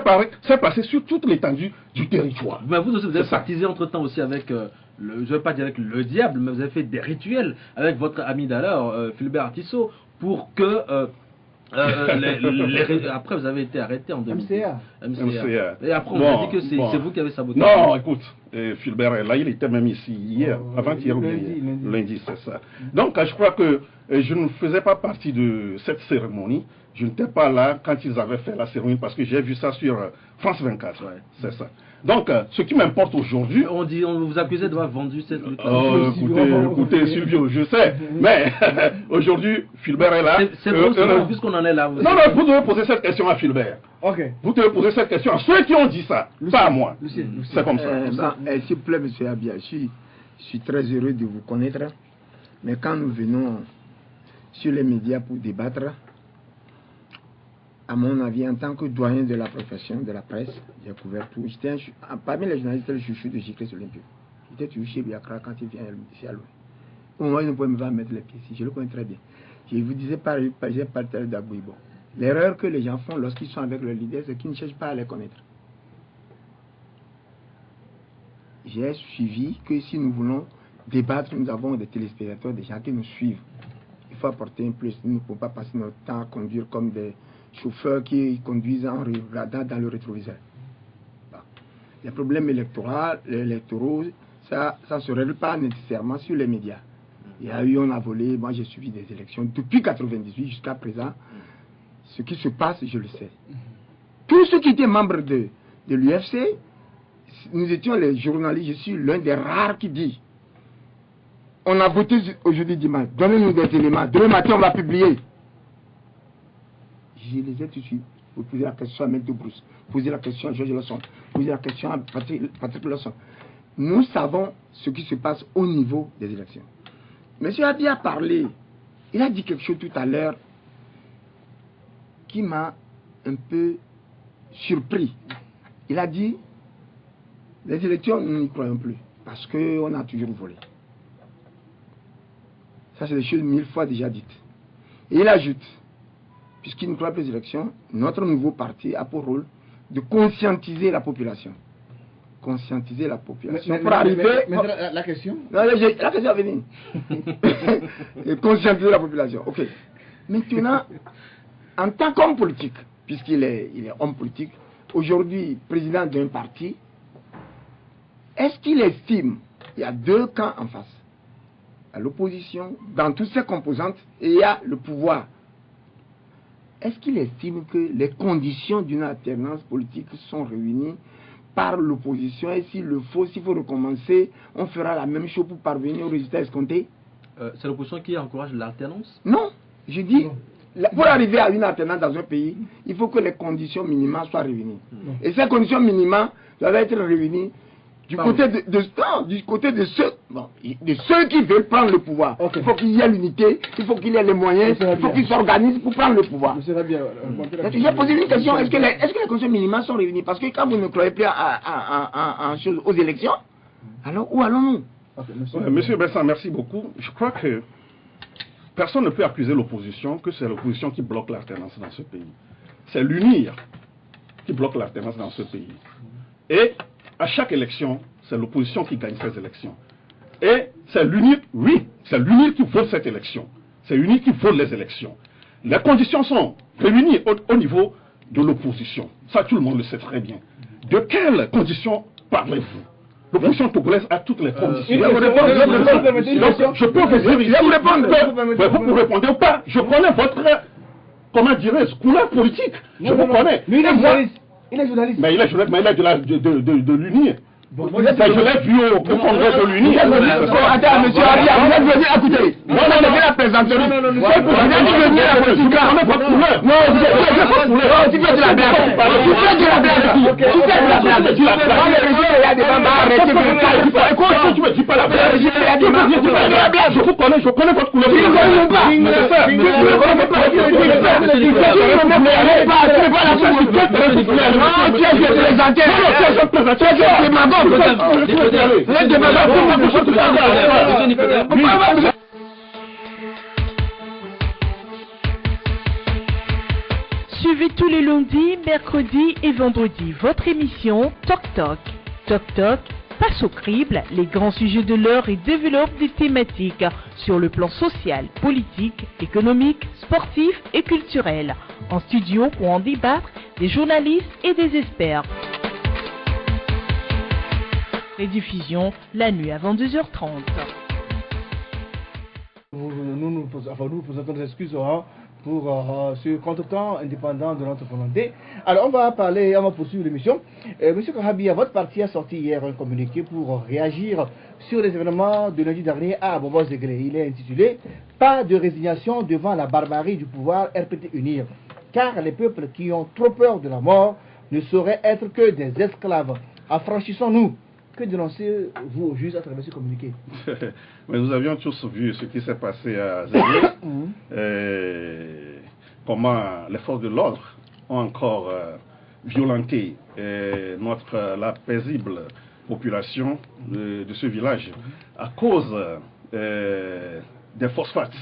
passé sur toute l'étendue du territoire. Mais vous aussi, vous avez partisé entre-temps aussi avec, je ne vais pas dire avec le diable, mais vous avez fait des rituels avec votre ami d'alors, Philbert Artissot, pour que Après, vous avez été arrêté en 2010. MCA. Et après, on a dit que c'est vous qui avez saboté. Non, écoute, Fulbert est là, il était même ici hier, avant-hier ou lundi, c'est ça. Donc, je crois que je ne faisais pas partie de cette cérémonie. Je n'étais pas là quand ils avaient fait la cérémonie parce que j'ai vu ça sur France 24. Ouais. C'est ça. Donc, ce qui m'importe aujourd'hui... On vous accusait d'avoir vendu cette lutte. Écoutez, Silvio, je sais. Mais aujourd'hui, Fulbert est là. C'est drôle, puisqu'on en est là. Non, vous devez poser cette question à Fulbert. Ok. Vous devez poser cette question à ceux qui ont dit ça, pas à moi. C'est comme ça. S'il vous plaît, M. Abia, je suis très heureux de vous connaître. Mais quand nous venons sur les médias pour débattre, à mon avis, en tant que doyen de la profession, de la presse, j'ai couvert tout. Parmi les journalistes, le chouchou de Giclès Olympio. J'étais toujours chez Biakra quand il vient ici à Loué. Au moment où il ne pouvait même pas mettre les pieds ici, je le connais très bien. Je vous disais, j'ai parlé d'Abouibo. L'erreur que les gens font lorsqu'ils sont avec leurs leaders, c'est qu'ils ne cherchent pas à les connaître. J'ai suivi que si nous voulons débattre, nous avons des téléspectateurs, des gens qui nous suivent. Il faut apporter un plus. Nous ne pouvons pas passer notre temps à conduire comme des chauffeurs qui conduisent en regardant dans le rétroviseur. Bon. Les problèmes électoraux, ça ne se règle pas nécessairement sur les médias. Il y a eu, on a volé, moi j'ai suivi des élections depuis 1998 jusqu'à présent. Ce qui se passe, je le sais. Tous ceux qui étaient membres de l'UFC, nous étions les journalistes, je suis l'un des rares qui dit on a voté aujourd'hui dimanche, donnez-nous des éléments, demain matin on va publier. Je les ai tout de suite. Vous posez la question à M. Bruce, posez la question à Georges Lawson, posez la question à Patrick Lawson. Nous savons ce qui se passe au niveau des élections. M. Abi a parlé, il a dit quelque chose tout à l'heure qui m'a un peu surpris. Il a dit, les élections, nous n'y croyons plus, parce qu'on a toujours volé. Ça, c'est des choses 1000 fois déjà dites. Et il ajoute, puisqu'il ne croit plus aux élections, notre nouveau parti a pour rôle de conscientiser la population. Conscientiser la population. Pour arriver... La question Non, la question va venir. Conscientiser la population. Ok. Maintenant, en tant qu'homme politique, puisqu'il est homme politique, aujourd'hui président d'un parti, est-ce qu'il estime qu'il y a deux camps en face? À l'opposition, dans toutes ses composantes, et il y a le pouvoir. Est-ce qu'il estime que les conditions d'une alternance politique sont réunies par l'opposition et s'il faut recommencer, on fera la même chose pour parvenir au résultat escompté? C'est l'opposition qui encourage l'alternance? Non, je dis, pour arriver à une alternance dans un pays, il faut que les conditions minimales soient réunies. Et ces conditions minimales doivent être réunies du côté de ceux qui veulent prendre le pouvoir. Okay. Il faut qu'il y ait l'unité, il faut qu'il y ait les moyens, il faut qu'ils s'organisent pour prendre le pouvoir. J'ai posé une question, est-ce que les conditions minimales sont réunies? Parce que quand vous ne croyez plus aux élections, alors où allons-nous? Monsieur Besson, merci beaucoup. Je crois que personne ne peut accuser l'opposition que c'est l'opposition qui bloque l'alternance dans ce pays. C'est l'UNIR qui bloque l'alternance dans ce pays. Et à chaque élection, c'est l'opposition qui gagne ces élections. Et c'est l'UNIR, oui, c'est l'UNIR qui vole cette élection. C'est l'UNIR qui vole les élections. Les conditions sont réunies au niveau de l'opposition. Ça, tout le monde le sait très bien. De quelles conditions parlez-vous? L'opposition togolaise a toutes les conditions. Je peux vous dire ici, vous pouvez répondre ou pas. Je connais votre, comment dirais-je, couleur politique. Je vous connais. Il est journaliste. Mais il est journaliste, mais il est de l'UNIR. Je l'ai vu au congrès de l'UNIR. Attends, monsieur Aria, vous êtes venu, écoutez. Moi, on avait la présenterie. Vous êtes venu à politique. Non, vous êtes votre couleur. Tu fais de la blague. Tu fais de la blague. Tu fais de la blague. Dans le régime, il y a des bambas arrêtés. Écoute, tu me dis pas la blague. Il y a des bambas. Je vous connais, je connais votre couleur. Tu ne connais pas. Tu ne connais pas. Tu ne connais pas. Tu ne connais pas. Tu ne connais pas. Tu es présenté. Tu es démagogue. Suivez tous les lundis, mercredis et vendredis votre émission Toc Toc. Toc Toc, passe au crible les grands sujets de l'heure et développe des thématiques sur le plan social, politique, économique, sportif et culturel. En studio pour en débattre, des journalistes et des experts. Rediffusion la nuit à 22h30. Nous présentons des excuses pour ce contretemps indépendant de notre volonté. Alors on va poursuivre l'émission. Monsieur Kahabia, votre parti a sorti hier un communiqué pour réagir sur les événements de lundi dernier à Abobo-Zeglé. Il est intitulé « Pas de résignation devant la barbarie du pouvoir RPT Unir, car les peuples qui ont trop peur de la mort ne sauraient être que des esclaves. Affranchissons-nous ». Que dénoncez-vous au juge à travers ce communiqué? Mais nous avions tous vu ce qui s'est passé à Zeglé, comment les forces de l'ordre ont encore violenté la paisible population de ce village à cause des phosphates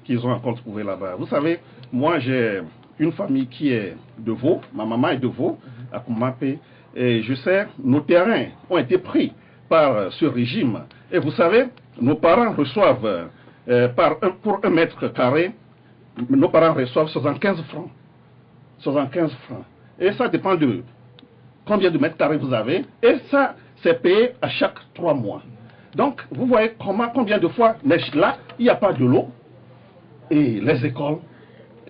qu'ils ont encore trouvés là-bas. Vous savez, moi j'ai une famille qui est de Vaud, ma maman est de Vaud, à Koumapé. Et je sais, nos terrains ont été pris par ce régime. Et vous savez, nos parents reçoivent, pour 1 mètre carré, nos parents reçoivent 75 francs. 75 francs. Et ça dépend de combien de mètres carrés vous avez. Et ça, c'est payé à chaque 3 mois. Donc, vous voyez combien de fois, là, il n'y a pas de l'eau. Et les écoles,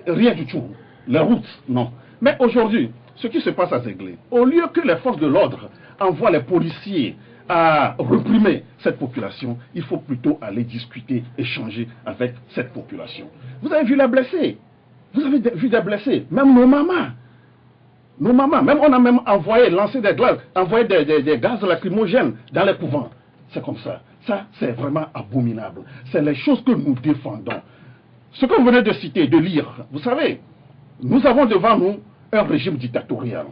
rien du tout. Les routes, non. Mais aujourd'hui, ce qui se passe à Zeglé, au lieu que les forces de l'ordre envoient les policiers à réprimer cette population, il faut plutôt aller discuter, échanger avec cette population. Vous avez vu les blessés, vous avez vu des blessés, même nos mamans, même on a même envoyé, lancé des glaces, envoyé des gaz lacrymogènes dans les couvents. C'est comme ça. Ça, c'est vraiment abominable. C'est les choses que nous défendons. Ce que vous venez de citer, de lire, vous savez, nous avons devant nous un régime dictatorial.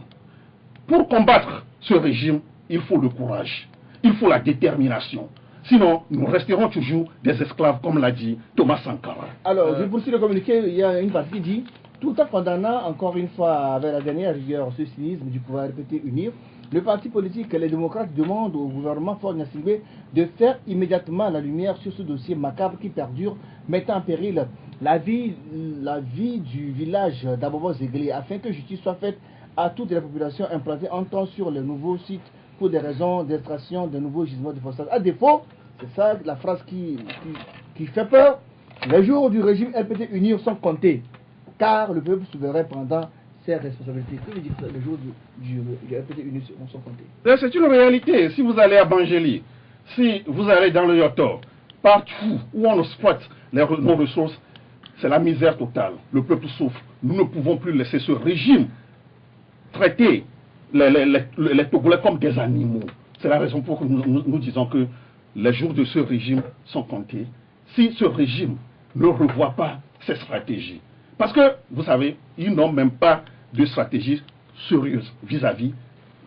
Pour combattre ce régime, il faut le courage, il faut la détermination. Sinon, nous resterons toujours des esclaves, comme l'a dit Thomas Sankara. Alors, je poursuis le communiqué, il y a une partie qui dit, tout en condamnant encore une fois avec la dernière rigueur ce cynisme du pouvoir RPT Unir, le parti politique et les démocrates demandent au gouvernement Faure Gnassingbé de faire immédiatement la lumière sur ce dossier macabre qui perdure, mettant en péril la vie du village d'Abobo-Zeglé, afin que justice soit faite à toutes les populations implantées en temps sur les nouveaux sites pour des raisons d'extraction de nouveaux gisements de phosphate. À défaut, c'est ça la phrase qui fait peur, les jours du régime RPT Unir sont comptés, car le peuple souverain prendra ses responsabilités. Que veut dire les jours du RPT Unir sont comptés? C'est une réalité. Si vous allez à Bangéli, si vous allez dans le Yoto, partout où on exploite nos ressources, c'est la misère totale. Le peuple souffre. Nous ne pouvons plus laisser ce régime traiter les Togolais comme des animaux. C'est la raison pour laquelle nous disons que les jours de ce régime sont comptés. Si ce régime ne revoit pas ses stratégies. Parce que, vous savez, ils n'ont même pas de stratégie sérieuse vis-à-vis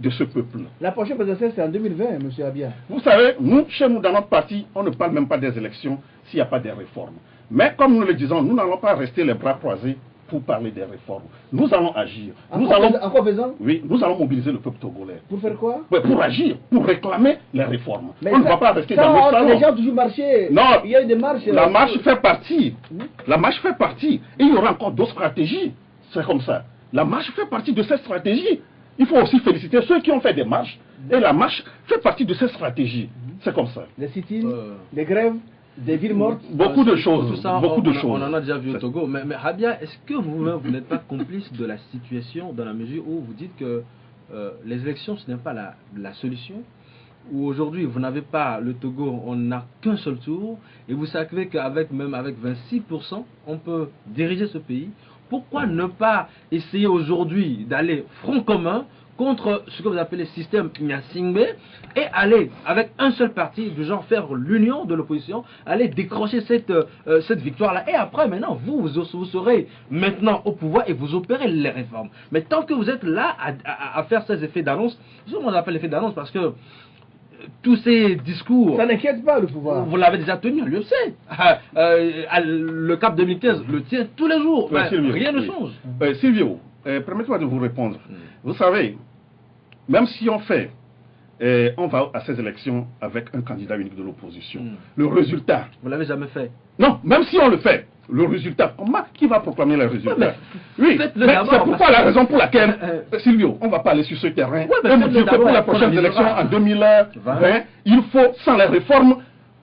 de ce peuple. La prochaine présidentielle, c'est en 2020, M. Abia. Vous savez, nous, chez nous, dans notre parti, on ne parle même pas des élections s'il n'y a pas de réformes. Mais comme nous le disons, nous n'allons pas rester les bras croisés pour parler des réformes. Nous allons agir. En quoi faisant? Oui, nous allons mobiliser le peuple togolais. Pour faire quoi? Oui, pour agir, pour réclamer les réformes. Mais on ne va pas rester dans nos salons. Les gens ont toujours marché. Non, il y a eu des marches. La marche fait partie. La marche fait partie. Et il y aura encore d'autres stratégies. C'est comme ça. La marche fait partie de cette stratégie. Il faut aussi féliciter ceux qui ont fait des marches. Et la marche fait partie de cette stratégie. C'est comme ça. Les sit-ins, les grèves, des villes mortes. Beaucoup de choses. Tout ça, beaucoup de choses. On en a déjà vu au Togo. Mais Rabia, est-ce que vous-même, vous n'êtes pas complice de la situation dans la mesure où vous dites que les élections, ce n'est pas la solution? Où aujourd'hui, vous n'avez pas le Togo, on n'a qu'un seul tour. Et vous savez qu'avec même avec 26%, on peut diriger ce pays. Pourquoi ne pas essayer aujourd'hui d'aller front commun contre ce que vous appelez le système Gnassingbé et aller avec un seul parti, du genre faire l'union de l'opposition, aller décrocher cette victoire-là. Et après, maintenant, vous serez maintenant au pouvoir et vous opérez les réformes. Mais tant que vous êtes là à faire ces effets d'annonce, on appelle effet d'annonce parce que tous ces discours... Ça n'inquiète pas le pouvoir. Vous l'avez déjà tenu, je le sais. Le CAP 2015 le tient tous les jours. Sylvio, rien ne change. Sylvio, permettez-moi de vous répondre. Vous savez, même si on fait Et on va à ces élections avec un candidat unique de l'opposition. Le résultat... Vous l'avez jamais fait? Non, même si on le fait, le résultat, qui va proclamer les résultats? Ouais, oui, mais c'est pourquoi la raison pour laquelle, Silvio, on ne va pas aller sur ce terrain. Et nous dire que pour les prochaines élections en 2020, il faut, sans les réformes,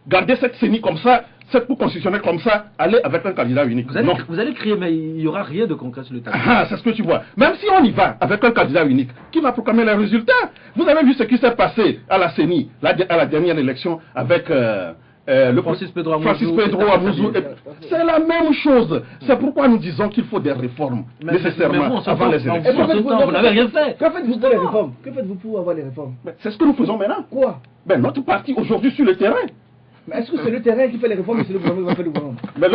garder cette CENI comme ça, cette cour constitutionnelle comme ça, aller avec un candidat unique. Vous allez crier, mais il n'y aura rien de concret sur le terrain. Ah, c'est ce que tu vois. Même si on y va avec un candidat unique, qui va proclamer les résultats? Vous avez vu ce qui s'est passé à la CENI, à la dernière élection, avec le Francis Pedro Amouzou. C'est la même chose. C'est pourquoi nous disons qu'il faut des réformes nécessairement avant les élections. Vous n'avez rien fait. Que faites-vous pour les réformes? Que faites-vous pour avoir les réformes? C'est ce que nous faisons maintenant. Quoi? Notre parti aujourd'hui sur le terrain. Mais est-ce que c'est le terrain qui fait les réformes ou c'est le gouvernement qui va faire le gouvernement? Mais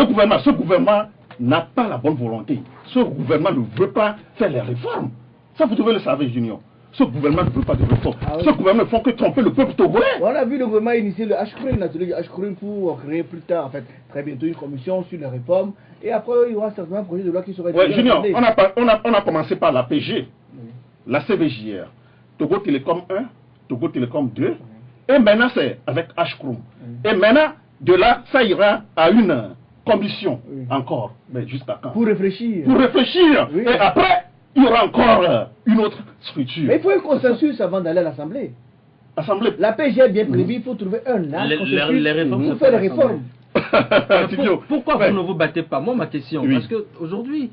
ce gouvernement n'a pas la bonne volonté. Ce gouvernement ne veut pas faire les réformes. Ça, vous devez le savoir, Junior. Ce gouvernement ne veut pas de réformes. Ce gouvernement ne fait que tromper le peuple togolais. On a vu le gouvernement initier le H-Krim pour créer plus tard, en fait, très bientôt une commission sur les réformes. Et après, il y aura certainement un projet de loi qui sera... Oui, Junior, on a commencé par la PG, la CVJR, Togo Télécom 1, Togo Télécom 2. Et maintenant, c'est avec H-Krim. Et maintenant, de là, ça ira à une commission encore. Mais jusqu'à quand? Pour réfléchir. Pour réfléchir. Oui. Et après, il y aura encore une autre structure. Mais il faut un consensus avant d'aller à l'Assemblée. La PG est bien prévue, il faut trouver un acte pour faire les réformes. Pourquoi vous ne vous battez pas? Moi, ma question, parce qu'aujourd'hui,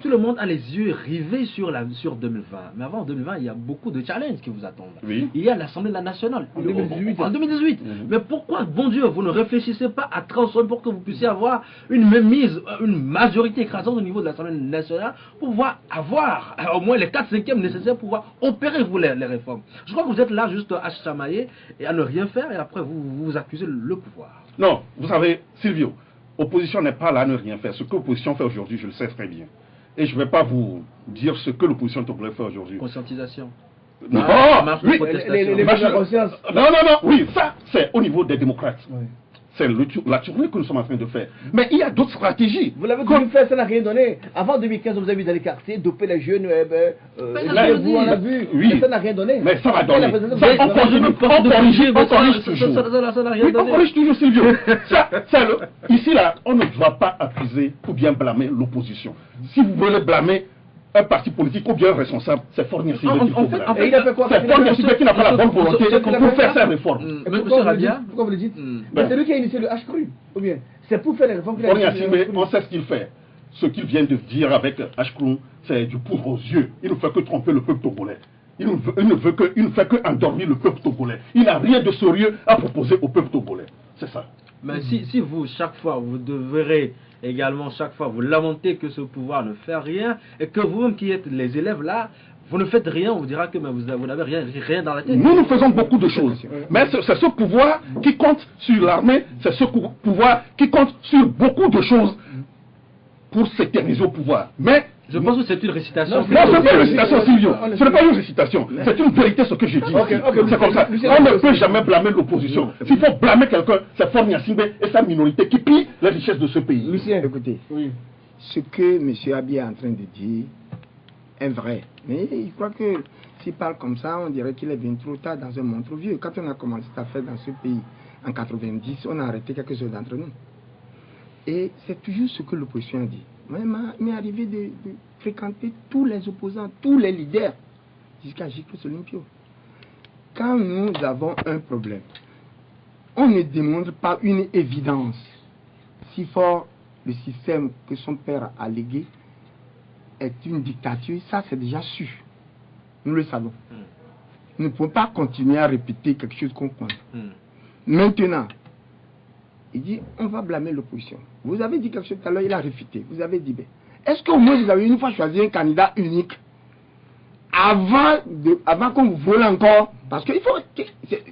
tout le monde a les yeux rivés sur 2020. Mais avant 2020, il y a beaucoup de challenges qui vous attendent. Oui. Il y a l'Assemblée nationale en 2018. Mais pourquoi, bon Dieu, vous ne réfléchissez pas à transformer pour que vous puissiez avoir une majorité écrasante au niveau de l'Assemblée nationale pour pouvoir avoir au moins les 4/5 nécessaires pour pouvoir opérer vous les réformes? Je crois que vous êtes là juste à chamailler et à ne rien faire et après vous accusez le pouvoir. Non, vous savez, Silvio, opposition n'est pas là à ne rien faire. Ce que l'opposition fait aujourd'hui, je le sais très bien. Et je ne vais pas vous dire ce que l'opposition togolaise fait aujourd'hui. Conscientisation. Non, oui, non, oui, ça, c'est au niveau des démocrates. Oui. C'est la tournée que nous sommes en train de faire. Mais il y a d'autres stratégies. Vous l'avez voulu faire, ça n'a rien donné. Avant 2015, vous avez vu dans les quartiers, doper les jeunes, vous en avez vu. Oui. Mais ça n'a rien donné. Mais ça va donner. On corrige toujours, Silvio. Ici, là, on ne doit pas accuser ou bien blâmer l'opposition. Si vous voulez blâmer un parti politique ou bien un responsable, c'est Fornia Sibé qu'il faut blâmer. C'est Fornia Sibé qui n'a pas la bonne volonté pour faire ses réformes. Pourquoi vous le dites? C'est lui qui a initié le H-Krim. Ou bien, c'est pour faire les réformes qu'il a initié. Fornia Sibé, on sait ce qu'il fait. Ce qu'il vient de dire avec H-Krim, c'est du poudre aux yeux. Il ne fait que tromper le peuple togolais. Il ne fait que endormir le peuple togolais. Il n'a rien de sérieux à proposer au peuple togolais. C'est ça. Mais si vous, chaque fois, vous devrez également, chaque fois, vous lamentez que ce pouvoir ne fait rien, et que vous-même qui êtes les élèves là, vous ne faites rien, on vous dira que vous n'avez rien dans la tête. Nous faisons beaucoup de choses. Mais c'est ce pouvoir qui compte sur l'armée, c'est ce pouvoir qui compte sur beaucoup de choses pour s'éterniser au pouvoir. Mais je pense que c'est une récitation. Non, ce n'est pas une récitation, Silvio. Ce n'est pas une récitation. C'est une vérité ce que j'ai dit. C'est comme ça. On ne peut jamais blâmer l'opposition. S'il faut blâmer quelqu'un, c'est Fornia Sibé et sa minorité qui pille les richesses de ce pays. Lucien, écoutez, ce que M. Abi est en train de dire est vrai. Mais il croit que s'il parle comme ça, on dirait qu'il est bien trop tard dans un monde trop vieux. Quand on a commencé à faire dans ce pays en 90, on a arrêté quelques-uns d'entre nous. Et c'est toujours ce que l'opposition a dit. Moi, il m'est arrivé de fréquenter tous les opposants, tous les leaders, jusqu'à Gicles Olympio. Quand nous avons un problème, on ne démontre pas une évidence. Si fort le système que son père a légué est une dictature, ça c'est déjà su. Nous le savons. Nous ne pouvons pas continuer à répéter quelque chose qu'on connaît. Maintenant, il dit, on va blâmer l'opposition. Vous avez dit quelque chose tout à l'heure, il a réfuté. Vous avez dit, est-ce qu'au moins vous avez une fois choisi un candidat unique avant qu'on vous vole encore? Parce que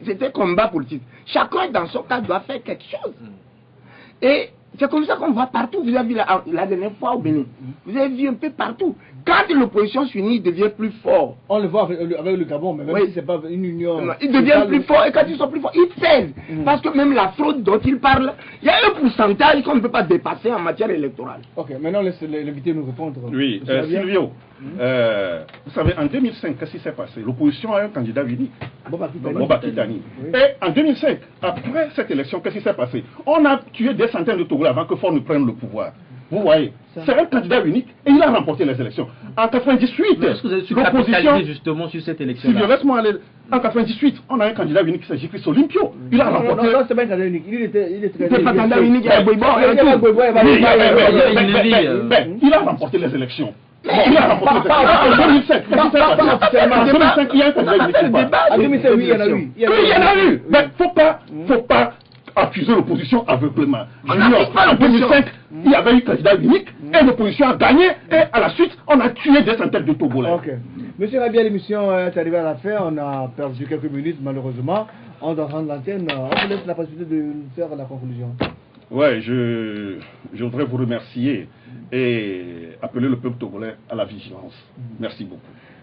c'est un combat politique. Chacun dans son cas doit faire quelque chose. Et c'est comme ça qu'on voit partout. Vous avez vu la dernière fois au Bénin. Vous avez vu un peu partout. Quand l'opposition s'unit, il devient plus fort. On le voit avec le Gabon, mais même si ce n'est pas une union. Non, il devient plus fort, et quand ils sont plus forts, ils pèsent. Parce que même la fraude dont ils parlent, il y a un pourcentage qu'on ne peut pas dépasser en matière électorale. Ok, maintenant l'invité nous répondre. Oui, Silvio, vous savez, en 2005, qu'est-ce qui s'est passé? L'opposition a un candidat unique. Boba Kitani. Et en 2005, après cette élection, qu'est-ce qui s'est passé? On a tué des centaines de Togolais avant que Ford ne prenne le pouvoir. Vous voyez, c'est un candidat unique et il a remporté les élections. En 98, est-ce que vous avez su capitaliser justement sur cette élection? Laisse-moi aller. En 98, on a un candidat unique qui s'agit de Olympio. Il a remporté. Non, c'est pas un candidat unique. Il était pas candidat unique, il a remporté les élections. Il a remporté les élections. En 2005, il y a un candidat unique. En 2005, oui, il y en a eu. Oui, il y en a eu. Mais faut pas accuser l'opposition aveuglement. En 2005, il y avait eu candidat unique et l'opposition a gagné et à la suite, on a tué des centaines de Togolais. Ok. Monsieur Rabia, l'émission est arrivée à la fin. On a perdu quelques minutes malheureusement. On doit rendre l'antenne. On vous laisse la possibilité de faire la conclusion. Ouais, je voudrais vous remercier et appeler le peuple togolais à la vigilance. Merci beaucoup.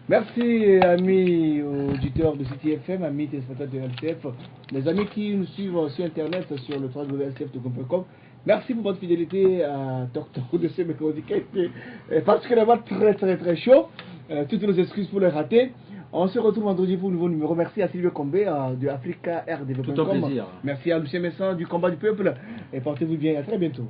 Merci, amis auditeurs de City FM, amis téléspectateurs de LCF, les amis qui nous suivent sur Internet, sur le www.lcf.com. Merci pour votre fidélité à Talk Talk de ce mercredi qui a été particulièrement très chaud. Toutes nos excuses pour les rater. On se retrouve vendredi pour un nouveau numéro. Merci à Sylvie Combé de Africa RDV.com. Tout un plaisir. Merci à Lucien Messin du Combat du Peuple. Et portez-vous bien. À très bientôt.